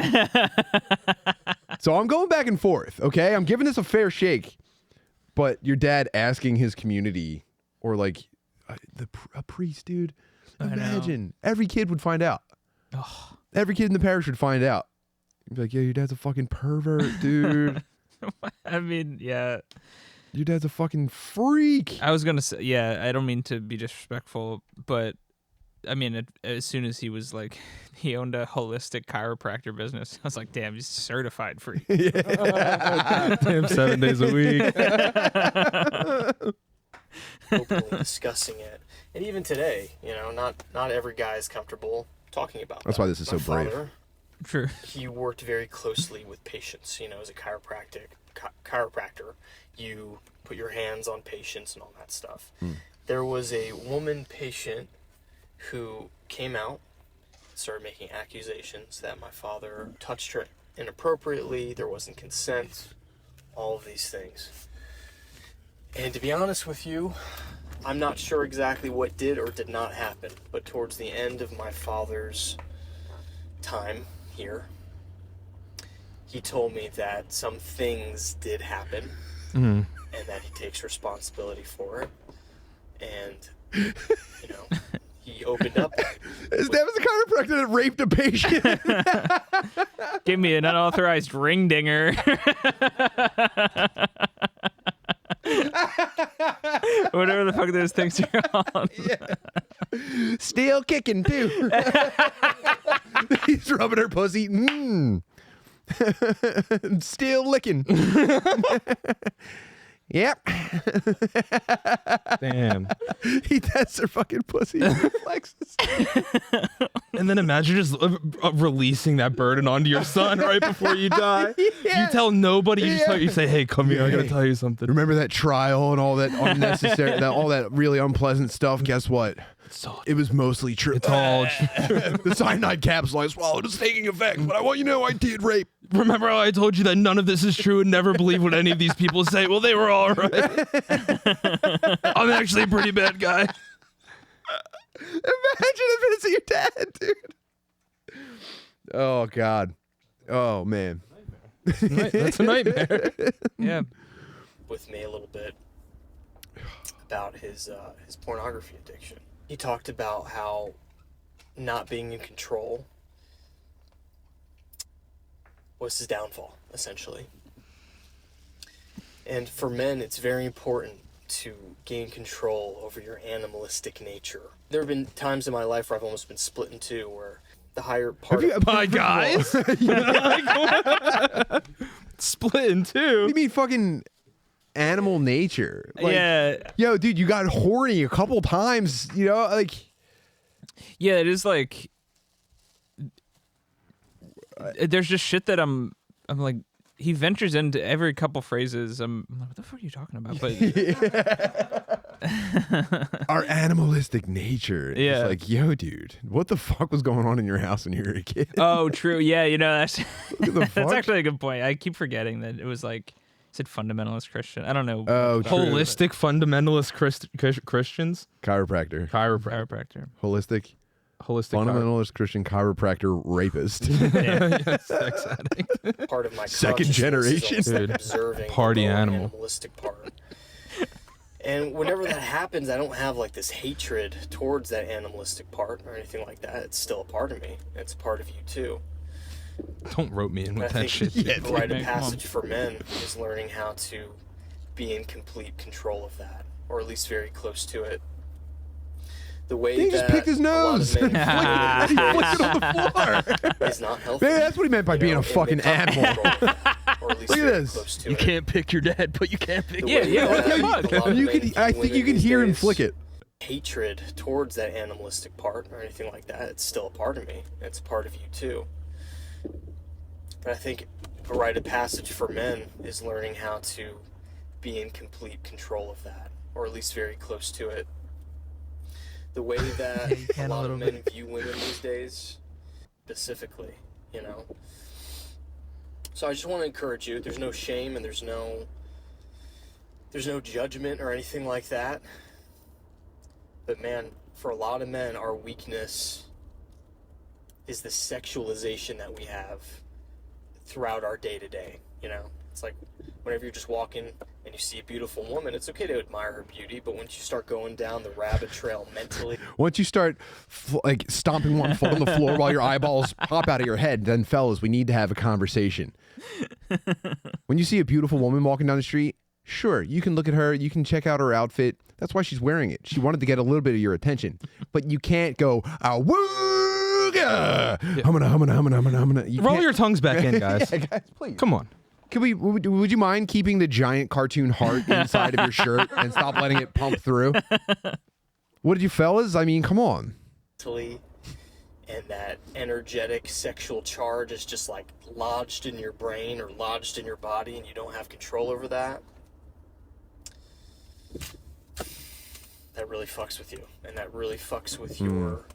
[SPEAKER 4] So I'm going back and forth. Okay, I'm giving this a fair shake, but your dad asking his community or like a priest, dude. Imagine every kid would find out.
[SPEAKER 6] Oh.
[SPEAKER 4] Every kid in the parish would find out. You'd be like, yeah, your dad's a fucking pervert, dude.
[SPEAKER 6] I mean, yeah.
[SPEAKER 4] Your dad's a fucking freak.
[SPEAKER 6] I was going to say, yeah, I don't mean to be disrespectful, but I mean, as soon as he was like, he owned a holistic chiropractor business, I was like, damn, he's certified freak.
[SPEAKER 5] Yeah. Damn, 7 days a week.
[SPEAKER 14] Openly discussing it. And even today, you know, not every guy is comfortable talking about
[SPEAKER 4] That's
[SPEAKER 14] that.
[SPEAKER 4] why this is
[SPEAKER 14] My
[SPEAKER 4] so brave.
[SPEAKER 14] father,
[SPEAKER 6] True.
[SPEAKER 14] He worked very closely with patients. You know, as a chiropractor, you put your hands on patients and all that stuff. There was a woman patient who came out, started making accusations that my father touched her inappropriately, there wasn't consent, all of these things. And to be honest with you, I'm not sure exactly what did or did not happen, but towards the end of my father's time here, he told me that some things did happen and that he takes responsibility for it. And, you know, he opened up.
[SPEAKER 4] His dad was a chiropractor that raped a patient.
[SPEAKER 6] Give me an unauthorized ring dinger. Whatever the fuck those things are called.
[SPEAKER 4] Yeah. Still kicking too. He's rubbing her pussy. Still licking. Yep.
[SPEAKER 5] Damn.
[SPEAKER 4] He tests her fucking pussy. Flexes.
[SPEAKER 5] And then imagine just releasing that burden onto your son right before you die.
[SPEAKER 4] Yeah.
[SPEAKER 5] You tell nobody. You say, "Hey, come here. I gotta tell you something."
[SPEAKER 4] Remember that trial and all that unnecessary, all that really unpleasant stuff? Guess what? It was mostly true.
[SPEAKER 5] It's all
[SPEAKER 4] the cyanide capsule I swallowed is taking effect, but I want you to know I did rape.
[SPEAKER 5] Remember how I told you that none of this is true and never believe what any of these people say? Well, they were all right. I'm actually a pretty bad guy.
[SPEAKER 4] Imagine if it's your dad, dude. Oh, God. Oh, man.
[SPEAKER 5] That's a nightmare.
[SPEAKER 6] Yeah.
[SPEAKER 14] With me a little bit about his pornography addiction. He talked about how not being in control was his downfall, essentially. And for men, it's very important to gain control over your animalistic nature. There have been times in my life where I've almost been split in two, where the higher part
[SPEAKER 5] Bkyz? Split in two?
[SPEAKER 4] You mean fucking animal nature? Like,
[SPEAKER 6] yeah.
[SPEAKER 4] Yo, dude, you got horny a couple times, you know? Like,
[SPEAKER 6] yeah, it is like there's just shit that I'm like, he ventures into every couple phrases. I'm like, what the fuck are you talking about? But
[SPEAKER 4] our animalistic nature.
[SPEAKER 6] Yeah.
[SPEAKER 4] It's like, yo, dude, what the fuck was going on in your house when you were a kid?
[SPEAKER 6] Oh, true. Yeah, you know, that's
[SPEAKER 4] the fuck?
[SPEAKER 6] that's actually a good point. I keep forgetting that it was like, it said fundamentalist Christian. I don't know.
[SPEAKER 4] Oh, true.
[SPEAKER 5] Holistic fundamentalist Christians?
[SPEAKER 4] Chiropractor. Holistic. Fundamentalist Christian chiropractor rapist.
[SPEAKER 5] Yes, sex addict.
[SPEAKER 14] part of my
[SPEAKER 4] Second
[SPEAKER 14] consciousness
[SPEAKER 4] generation.
[SPEAKER 14] is almost
[SPEAKER 5] Dude,
[SPEAKER 14] observing
[SPEAKER 5] party
[SPEAKER 14] the lower
[SPEAKER 5] animal.
[SPEAKER 14] animalistic part. And whenever that happens, I don't have like this hatred towards that animalistic part or anything like that. It's still a part of me. It's a part of you too.
[SPEAKER 5] Don't rope me in
[SPEAKER 14] But
[SPEAKER 5] with
[SPEAKER 14] I
[SPEAKER 5] that
[SPEAKER 14] think
[SPEAKER 5] shit.
[SPEAKER 14] the rite of passage for men is learning how to be in complete control of that, or at least very close to it. The way
[SPEAKER 4] He
[SPEAKER 14] that
[SPEAKER 4] just picked his nose.
[SPEAKER 14] a lot of men
[SPEAKER 4] He flicked it on the floor.
[SPEAKER 14] is not healthy.
[SPEAKER 4] Maybe that's what he meant by being a fucking animal.
[SPEAKER 14] Or at least
[SPEAKER 4] Look at
[SPEAKER 14] very
[SPEAKER 4] this.
[SPEAKER 14] close to
[SPEAKER 8] You
[SPEAKER 14] it.
[SPEAKER 8] can't pick your dad, but you can't pick.
[SPEAKER 14] The way that a lot of
[SPEAKER 4] You
[SPEAKER 14] men
[SPEAKER 4] could. I
[SPEAKER 14] view
[SPEAKER 4] think you
[SPEAKER 14] women
[SPEAKER 4] can
[SPEAKER 14] these
[SPEAKER 4] hear him
[SPEAKER 14] days,
[SPEAKER 4] flick it.
[SPEAKER 14] hatred towards that animalistic part or anything like that. It's still a part of me. It's a part of you too. But I think a rite of passage for men is learning how to be in complete control of that, or at least very close to it. The way that a lot of men view women these days, specifically, you know. So I just want to encourage you. There's no shame and there's no judgment or anything like that. But man, for a lot of men, our weakness is the sexualization that we have throughout our day-to-day, you know? It's like whenever you're just walking and you see a beautiful woman, it's okay to admire her beauty, but once you start going down the rabbit trail mentally...
[SPEAKER 4] Once you start like stomping one foot on the floor while your eyeballs pop out of your head, then fellas, we need to have a conversation. When you see a beautiful woman walking down the street, sure, you can look at her, you can check out her outfit. That's why she's wearing it. She wanted to get a little bit of your attention. But you can't go, awooga! Humana.
[SPEAKER 5] Roll your tongues back in, guys.
[SPEAKER 4] Yeah, guys, please.
[SPEAKER 5] Come on.
[SPEAKER 4] Would you mind keeping the giant cartoon heart inside of your shirt and stop letting it pump through? What did you fellas? I mean, come on.
[SPEAKER 14] And that energetic sexual charge is just like lodged in your brain or lodged in your body and you don't have control over that. That really fucks with you. And that really fucks with your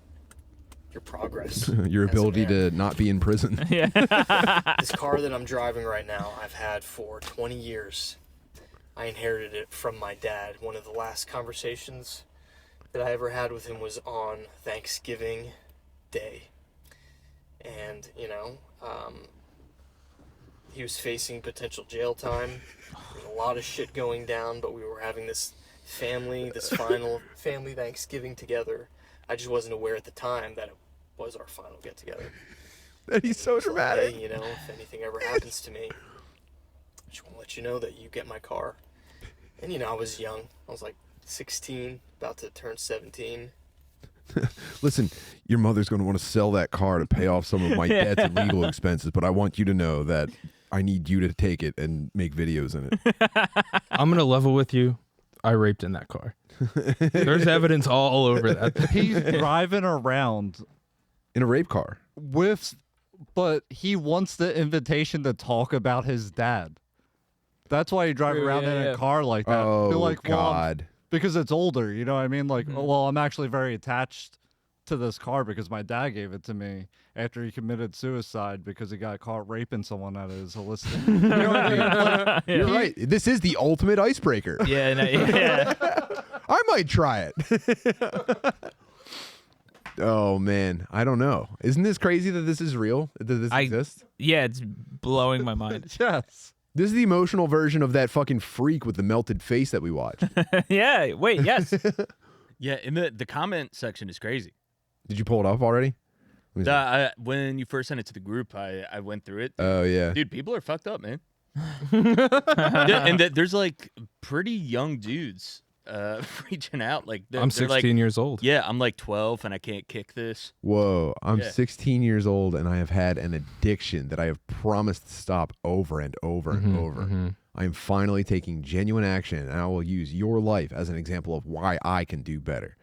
[SPEAKER 14] progress.
[SPEAKER 4] Your ability to not be in prison.
[SPEAKER 14] This car that I'm driving right now, I've had for 20 years. I inherited it from my dad. One of the last conversations that I ever had with him was on Thanksgiving Day. And, you know, he was facing potential jail time. There was a lot of shit going down, but we were having this final family Thanksgiving together. I just wasn't aware at the time that it was our final get-together.
[SPEAKER 4] He's so dramatic.
[SPEAKER 14] Like, hey, you know, if anything ever happens to me, I just want to let you know that you get my car. And, you know, I was young. I was like 16, about to turn 17.
[SPEAKER 4] Listen, your mother's going to want to sell that car to pay off some of my debts and legal expenses, but I want you to know that I need you to take it and make videos in it.
[SPEAKER 5] I'm going to level with you. I raped in that car. There's evidence all over that.
[SPEAKER 7] He's driving around
[SPEAKER 4] in a rape car
[SPEAKER 7] but he wants the invitation to talk about his dad. That's why you drive around in a car like that.
[SPEAKER 4] Oh,
[SPEAKER 7] You're like,
[SPEAKER 4] God.
[SPEAKER 7] Because it's older, you know what I mean? Like, well, I'm actually very attached to this car because my dad gave it to me after he committed suicide because he got caught raping someone at his holistic. You know what I mean? Like,
[SPEAKER 4] You're right. This is the ultimate icebreaker.
[SPEAKER 6] Yeah.
[SPEAKER 4] I might try it. Oh, man. I don't know. Isn't this crazy that this is real? That this exists?
[SPEAKER 6] Yeah, it's blowing my mind.
[SPEAKER 7] Yes.
[SPEAKER 4] This is the emotional version of that fucking freak with the melted face that we watched.
[SPEAKER 6] Yeah. Wait, yes.
[SPEAKER 8] Yeah, in the comment section is crazy.
[SPEAKER 4] Did you pull it up already?
[SPEAKER 8] When you first sent it to the group, I went through it.
[SPEAKER 4] Oh, yeah.
[SPEAKER 8] Dude, people are fucked up, man. And there's like pretty young dudes reaching out. Like
[SPEAKER 5] I'm 16 years old.
[SPEAKER 8] Yeah, I'm like 12 and I can't kick this.
[SPEAKER 4] Whoa, I'm
[SPEAKER 8] Yeah.
[SPEAKER 4] 16 years old and I have had an addiction that I have promised to stop over and over and over. I am finally taking genuine action and I will use your life as an example of why I can do better.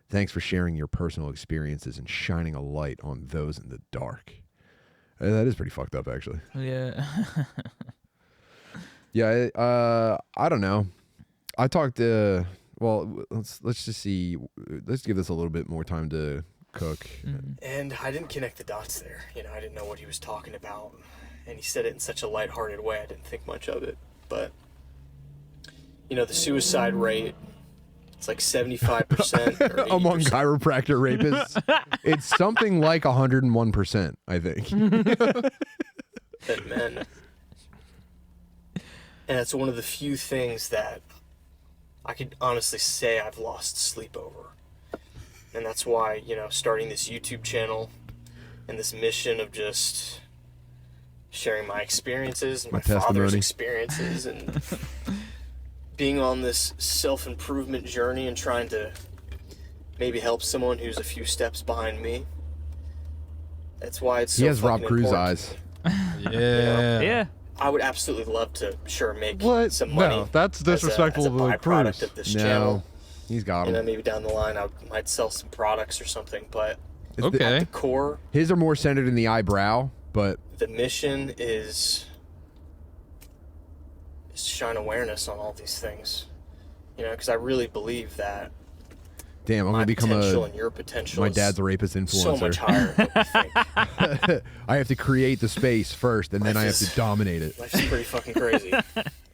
[SPEAKER 4] Thanks for sharing your personal experiences and shining a light on those in the dark. That is pretty fucked up, actually.
[SPEAKER 6] Yeah.
[SPEAKER 4] Yeah, I don't know. I talked to, well, let's just see. Let's give this a little bit more time to cook.
[SPEAKER 14] And I didn't connect the dots there. You know, I didn't know what he was talking about. And he said it in such a lighthearted way, I didn't think much of it. But, you know, the suicide rate, it's like 75% or 80%.
[SPEAKER 4] Among chiropractor rapists. It's something like 101%, I think.
[SPEAKER 14] That men. And it's one of the few things that I could honestly say I've lost sleep over. And that's why, you know, starting this YouTube channel and this mission of just sharing my experiences and my father's
[SPEAKER 4] testimony.
[SPEAKER 14] experiences and being on this self-improvement journey and trying to maybe help someone who's a few steps behind me. That's why it's so
[SPEAKER 4] He has Rob
[SPEAKER 14] fucking
[SPEAKER 4] Cruz
[SPEAKER 14] important
[SPEAKER 4] eyes.
[SPEAKER 14] to me.
[SPEAKER 5] Yeah.
[SPEAKER 6] Yeah.
[SPEAKER 14] I would absolutely love to, make
[SPEAKER 7] What?
[SPEAKER 14] some money.
[SPEAKER 7] No, that's disrespectful
[SPEAKER 14] as a
[SPEAKER 7] to the
[SPEAKER 14] byproduct
[SPEAKER 7] Cruz.
[SPEAKER 14] of this
[SPEAKER 4] No,
[SPEAKER 14] channel.
[SPEAKER 4] he's got
[SPEAKER 14] You know,
[SPEAKER 4] him.
[SPEAKER 14] maybe down the line I might sell some products or something, but
[SPEAKER 5] Okay.
[SPEAKER 14] at the core,
[SPEAKER 4] His are more centered in the eyebrow, but
[SPEAKER 14] the mission is to shine awareness on all these things. You know, because I really believe that
[SPEAKER 4] damn, I'm
[SPEAKER 14] my
[SPEAKER 4] gonna become
[SPEAKER 14] potential and your potential
[SPEAKER 4] my
[SPEAKER 14] is
[SPEAKER 4] dad's a rapist influencer.
[SPEAKER 14] so much higher than we think.
[SPEAKER 4] I have to create the space first, and then I have to dominate it.
[SPEAKER 14] Life's pretty fucking crazy.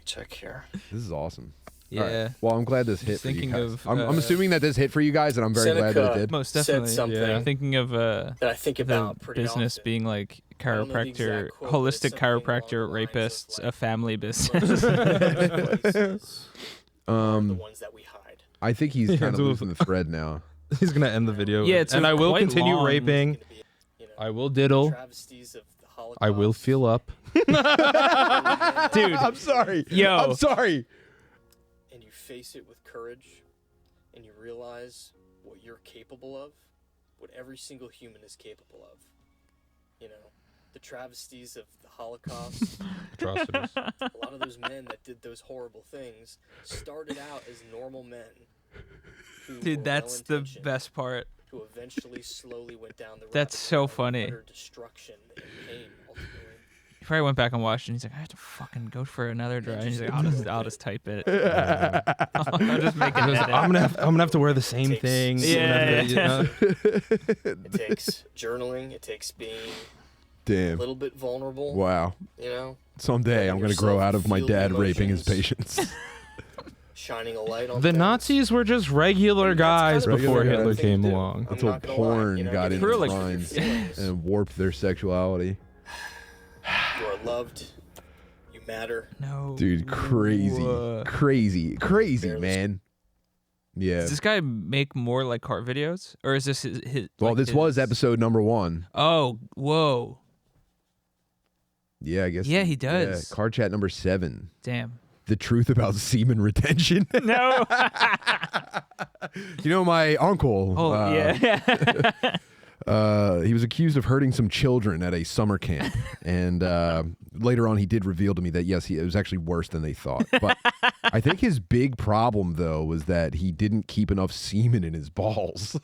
[SPEAKER 14] Check here.
[SPEAKER 4] This is awesome.
[SPEAKER 6] Yeah.
[SPEAKER 4] All right. Well, I'm glad this hit for you
[SPEAKER 6] Thinking
[SPEAKER 4] guys.
[SPEAKER 6] of,
[SPEAKER 4] I'm assuming that this hit for you guys, and I'm very glad that it did.
[SPEAKER 6] Most
[SPEAKER 14] said
[SPEAKER 6] definitely.
[SPEAKER 14] something
[SPEAKER 6] Yeah. Thinking of
[SPEAKER 14] that I think about
[SPEAKER 6] the
[SPEAKER 14] pretty
[SPEAKER 6] business
[SPEAKER 14] often.
[SPEAKER 6] being like
[SPEAKER 14] don't know the
[SPEAKER 6] chiropractor,
[SPEAKER 14] exact quote, but it's
[SPEAKER 6] holistic
[SPEAKER 14] something along
[SPEAKER 6] chiropractor,
[SPEAKER 14] the lines of,
[SPEAKER 6] rapists, a family
[SPEAKER 14] the
[SPEAKER 6] business.
[SPEAKER 14] ones that we hide.
[SPEAKER 4] I think he's
[SPEAKER 5] Yeah,
[SPEAKER 4] kind of
[SPEAKER 5] do it.
[SPEAKER 4] losing the thread now.
[SPEAKER 5] He's gonna end the video.
[SPEAKER 6] Yeah, it's
[SPEAKER 5] and I will
[SPEAKER 6] quite
[SPEAKER 5] continue
[SPEAKER 6] long.
[SPEAKER 5] raping. I will diddle.
[SPEAKER 14] Travesties of the Holocaust.
[SPEAKER 5] I will feel up.
[SPEAKER 6] Dude,
[SPEAKER 4] I'm sorry.
[SPEAKER 6] Yo.
[SPEAKER 4] I'm sorry.
[SPEAKER 14] And you face it with courage, and you realize what you're capable of, what every single human is capable of. You know, the travesties of the Holocaust.
[SPEAKER 5] Atrocities.
[SPEAKER 14] A lot of those men that did those horrible things started out as normal men. Who
[SPEAKER 6] Dude,
[SPEAKER 14] were
[SPEAKER 6] that's the
[SPEAKER 14] well-intentioned,
[SPEAKER 6] best part.
[SPEAKER 14] Who eventually slowly went down the route
[SPEAKER 6] That's
[SPEAKER 14] of
[SPEAKER 6] so
[SPEAKER 14] utter
[SPEAKER 6] funny.
[SPEAKER 14] destruction and pain, ultimately.
[SPEAKER 6] He probably went back and watched, and he's like, I have to fucking go for another drive. And he's like, I'll just type it. I'll just make it.
[SPEAKER 5] I'm gonna have to wear the same thing.
[SPEAKER 6] Yeah.
[SPEAKER 14] It takes journaling. It takes being a
[SPEAKER 4] Damn.
[SPEAKER 14] little bit vulnerable.
[SPEAKER 4] Wow.
[SPEAKER 14] You know,
[SPEAKER 4] Someday I'm gonna grow
[SPEAKER 14] yourself
[SPEAKER 4] out of my
[SPEAKER 14] feel the
[SPEAKER 4] dad raping his
[SPEAKER 14] emotions.
[SPEAKER 4] patients.
[SPEAKER 14] shining a light on
[SPEAKER 5] The
[SPEAKER 14] things.
[SPEAKER 5] Nazis were just regular guys
[SPEAKER 14] kind of
[SPEAKER 5] before
[SPEAKER 4] regular
[SPEAKER 5] Hitler
[SPEAKER 4] guys.
[SPEAKER 5] came along.
[SPEAKER 4] Until
[SPEAKER 14] not gonna lie,
[SPEAKER 4] porn
[SPEAKER 14] you know,
[SPEAKER 4] got
[SPEAKER 14] getting
[SPEAKER 4] in their
[SPEAKER 6] Really?
[SPEAKER 4] minds
[SPEAKER 14] feelings.
[SPEAKER 4] and warped their sexuality.
[SPEAKER 14] You are loved. You matter.
[SPEAKER 6] No.
[SPEAKER 4] Dude, crazy, crazy, man. Yeah.
[SPEAKER 6] Does this guy make more like car videos, or is this his
[SPEAKER 4] Well,
[SPEAKER 6] like
[SPEAKER 4] this was episode number 1.
[SPEAKER 6] Oh, whoa.
[SPEAKER 4] Yeah, I guess.
[SPEAKER 6] Yeah, he does.
[SPEAKER 4] Yeah, car chat number 7.
[SPEAKER 6] Damn.
[SPEAKER 4] The truth about semen retention.
[SPEAKER 6] No.
[SPEAKER 4] You know, my uncle.
[SPEAKER 6] Oh, yeah.
[SPEAKER 4] He was accused of hurting some children at a summer camp, and later on, he did reveal to me that yes, it was actually worse than they thought. But I think his big problem, though, was that he didn't keep enough semen in his balls.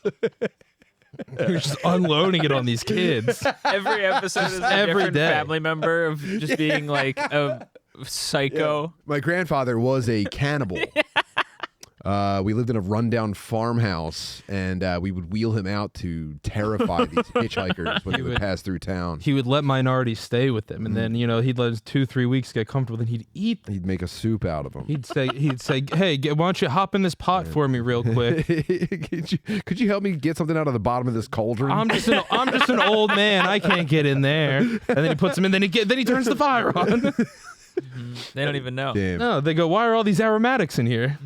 [SPEAKER 5] He was just unloading it on these kids.
[SPEAKER 6] Every episode is a
[SPEAKER 5] Every
[SPEAKER 6] different
[SPEAKER 5] day.
[SPEAKER 6] family member of just being like a psycho.
[SPEAKER 4] My grandfather was a cannibal. We lived in a rundown farmhouse, and we would wheel him out to terrify these hitchhikers when they would pass through town.
[SPEAKER 5] He would let minorities stay with him, and then he'd let us 2-3 weeks get comfortable. Then he'd eat.
[SPEAKER 4] He'd make a soup out of them.
[SPEAKER 5] He'd say, "Hey, why don't you hop in this pot for me real quick?
[SPEAKER 4] could you help me get something out of the bottom of this cauldron?
[SPEAKER 5] I'm just an old man. I can't get in there." And then he puts them in. Then he turns the fire on.
[SPEAKER 6] They don't even know.
[SPEAKER 4] Damn.
[SPEAKER 5] No, they go, "Why are all these aromatics in here?"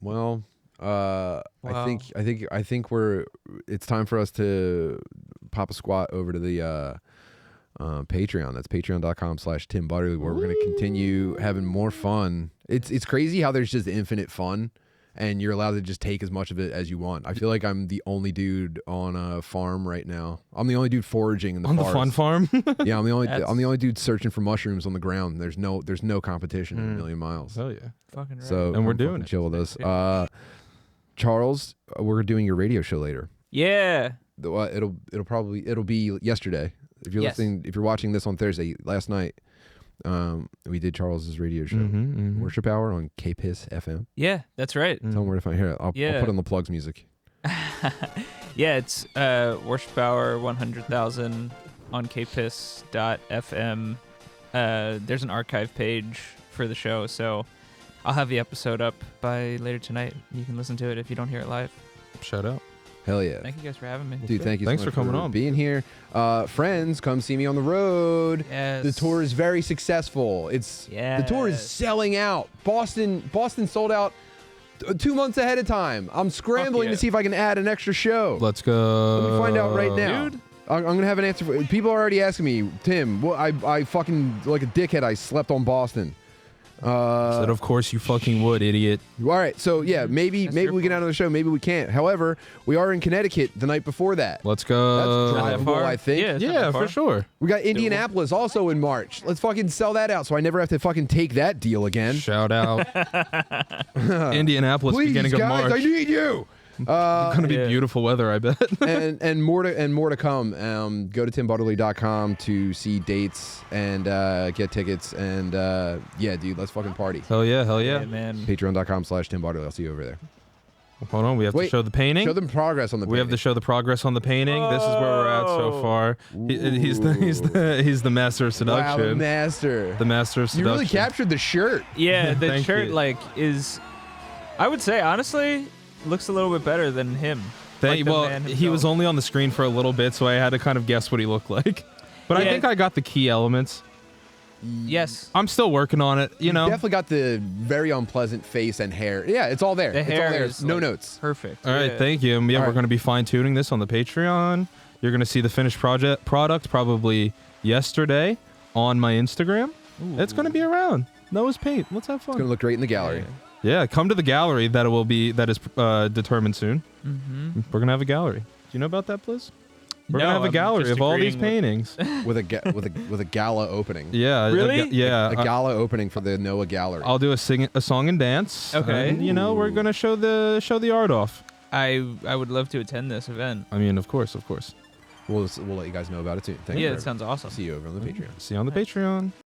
[SPEAKER 4] Well,
[SPEAKER 6] Wow.
[SPEAKER 4] I think it's time for us to pop a squat over to the Patreon. That's patreon.com/Tim Butterly, where we're going to continue having more fun. It's crazy how there's just infinite fun, and you're allowed to just take as much of it as you want. I feel like I'm the only dude on a farm right now. I'm the only dude foraging in the
[SPEAKER 5] On
[SPEAKER 4] forest.
[SPEAKER 5] the fun farm.
[SPEAKER 4] Yeah, I'm the only dude searching for mushrooms on the ground. There's no competition in a million miles.
[SPEAKER 5] Hell yeah.
[SPEAKER 6] Fucking right.
[SPEAKER 4] So
[SPEAKER 5] And we're
[SPEAKER 4] come
[SPEAKER 5] doing
[SPEAKER 4] fucking
[SPEAKER 5] it.
[SPEAKER 4] Chill with us. Charles, we're doing your radio show later.
[SPEAKER 6] Yeah.
[SPEAKER 4] It'll be yesterday. If you're
[SPEAKER 6] Yes.
[SPEAKER 4] listening, if you're watching this on Thursday, last night, we did Charles's radio show, Worship Hour on Bkyz FM.
[SPEAKER 6] Yeah, that's right.
[SPEAKER 4] Tell them where to find here. I'll put on the plugs music.
[SPEAKER 6] Yeah, it's Worship Hour 100,000 on kpiss.fm. There's an archive page for the show, so I'll have the episode up by later tonight. You can listen to it if you don't hear it live.
[SPEAKER 5] Shout out.
[SPEAKER 4] Hell yeah.
[SPEAKER 6] Thank you guys for having me.
[SPEAKER 4] Dude, thank you
[SPEAKER 5] Thanks
[SPEAKER 4] so much
[SPEAKER 5] for coming on.
[SPEAKER 4] being here. Friends, come see me on the road.
[SPEAKER 6] Yes.
[SPEAKER 4] The tour is very successful. The tour is selling out. Boston sold out 2 months ahead of time. I'm scrambling to see if I can add an extra show.
[SPEAKER 5] Let's go.
[SPEAKER 4] Let me find out right now.
[SPEAKER 6] Dude.
[SPEAKER 4] I'm going to have an answer. People are already asking me, Tim, I fucking, like a dickhead, I slept on Boston.
[SPEAKER 5] Said, of course you fucking would, idiot.
[SPEAKER 4] All right, so yeah, maybe we get out of the show, maybe we can't. However, we are in Connecticut the night before that.
[SPEAKER 5] Let's go.
[SPEAKER 4] That's drivable, I think.
[SPEAKER 5] Yeah, for sure.
[SPEAKER 4] We got Indianapolis also in March. Let's fucking sell that out so I never have to fucking take that deal again.
[SPEAKER 5] Shout out. Indianapolis,
[SPEAKER 4] Please,
[SPEAKER 5] beginning
[SPEAKER 4] guys,
[SPEAKER 5] of March.
[SPEAKER 4] I need you.
[SPEAKER 5] Gonna be beautiful weather, I bet.
[SPEAKER 4] and more to come. Go to timbutterly.com to see dates and get tickets. And yeah, dude, let's fucking party.
[SPEAKER 5] Hell yeah,
[SPEAKER 6] man.
[SPEAKER 4] Patreon.com/timbutterly. I'll see you over there.
[SPEAKER 5] Hold on, we have to show the painting.
[SPEAKER 4] Show them progress on the painting.
[SPEAKER 5] We have to show the progress on the painting. This is where we're at so far. He's the master of seduction.
[SPEAKER 4] Wow, the master.
[SPEAKER 5] The master of seduction.
[SPEAKER 4] You really captured the shirt.
[SPEAKER 6] Yeah, the
[SPEAKER 5] Thank
[SPEAKER 6] shirt
[SPEAKER 5] you.
[SPEAKER 6] is, I would say honestly, looks a little bit better than him.
[SPEAKER 5] Well, he was only on the screen for a little bit, so I had to kind of guess what he looked like. But I think I got the key elements.
[SPEAKER 6] Yes.
[SPEAKER 5] I'm still working on it, you know.
[SPEAKER 4] Definitely got the very unpleasant face and hair. Yeah, it's all there.
[SPEAKER 6] The hair
[SPEAKER 4] it's all there.
[SPEAKER 6] is
[SPEAKER 4] no
[SPEAKER 6] like
[SPEAKER 4] notes.
[SPEAKER 6] Perfect.
[SPEAKER 5] All right, thank you. And yeah, we're going to be fine-tuning this on the Patreon. You're going to see the finished product probably yesterday on my Instagram.
[SPEAKER 6] Ooh.
[SPEAKER 5] It's going to be around. Noah's paint. Let's have fun.
[SPEAKER 4] It's going to look great in the gallery.
[SPEAKER 5] Yeah, come to the gallery that is determined soon.
[SPEAKER 6] Mm-hmm.
[SPEAKER 5] We're going to have a gallery. Do you know about that, Bliz? We're
[SPEAKER 6] No,
[SPEAKER 5] gonna have a
[SPEAKER 6] I'm
[SPEAKER 5] gallery
[SPEAKER 6] just
[SPEAKER 5] of all these
[SPEAKER 6] agreeing
[SPEAKER 5] paintings
[SPEAKER 4] with a gala opening.
[SPEAKER 5] Yeah,
[SPEAKER 6] Really?
[SPEAKER 4] A gala opening for the Noah Gallery.
[SPEAKER 5] I'll do a song and dance.
[SPEAKER 6] Okay.
[SPEAKER 5] And, you know, we're gonna show the art off.
[SPEAKER 6] I would love to attend this event.
[SPEAKER 5] I mean, of course.
[SPEAKER 4] We'll let you guys know about it too. Thank you.
[SPEAKER 6] Yeah, it sounds awesome.
[SPEAKER 4] See you over on the Patreon.
[SPEAKER 5] See you on the Patreon.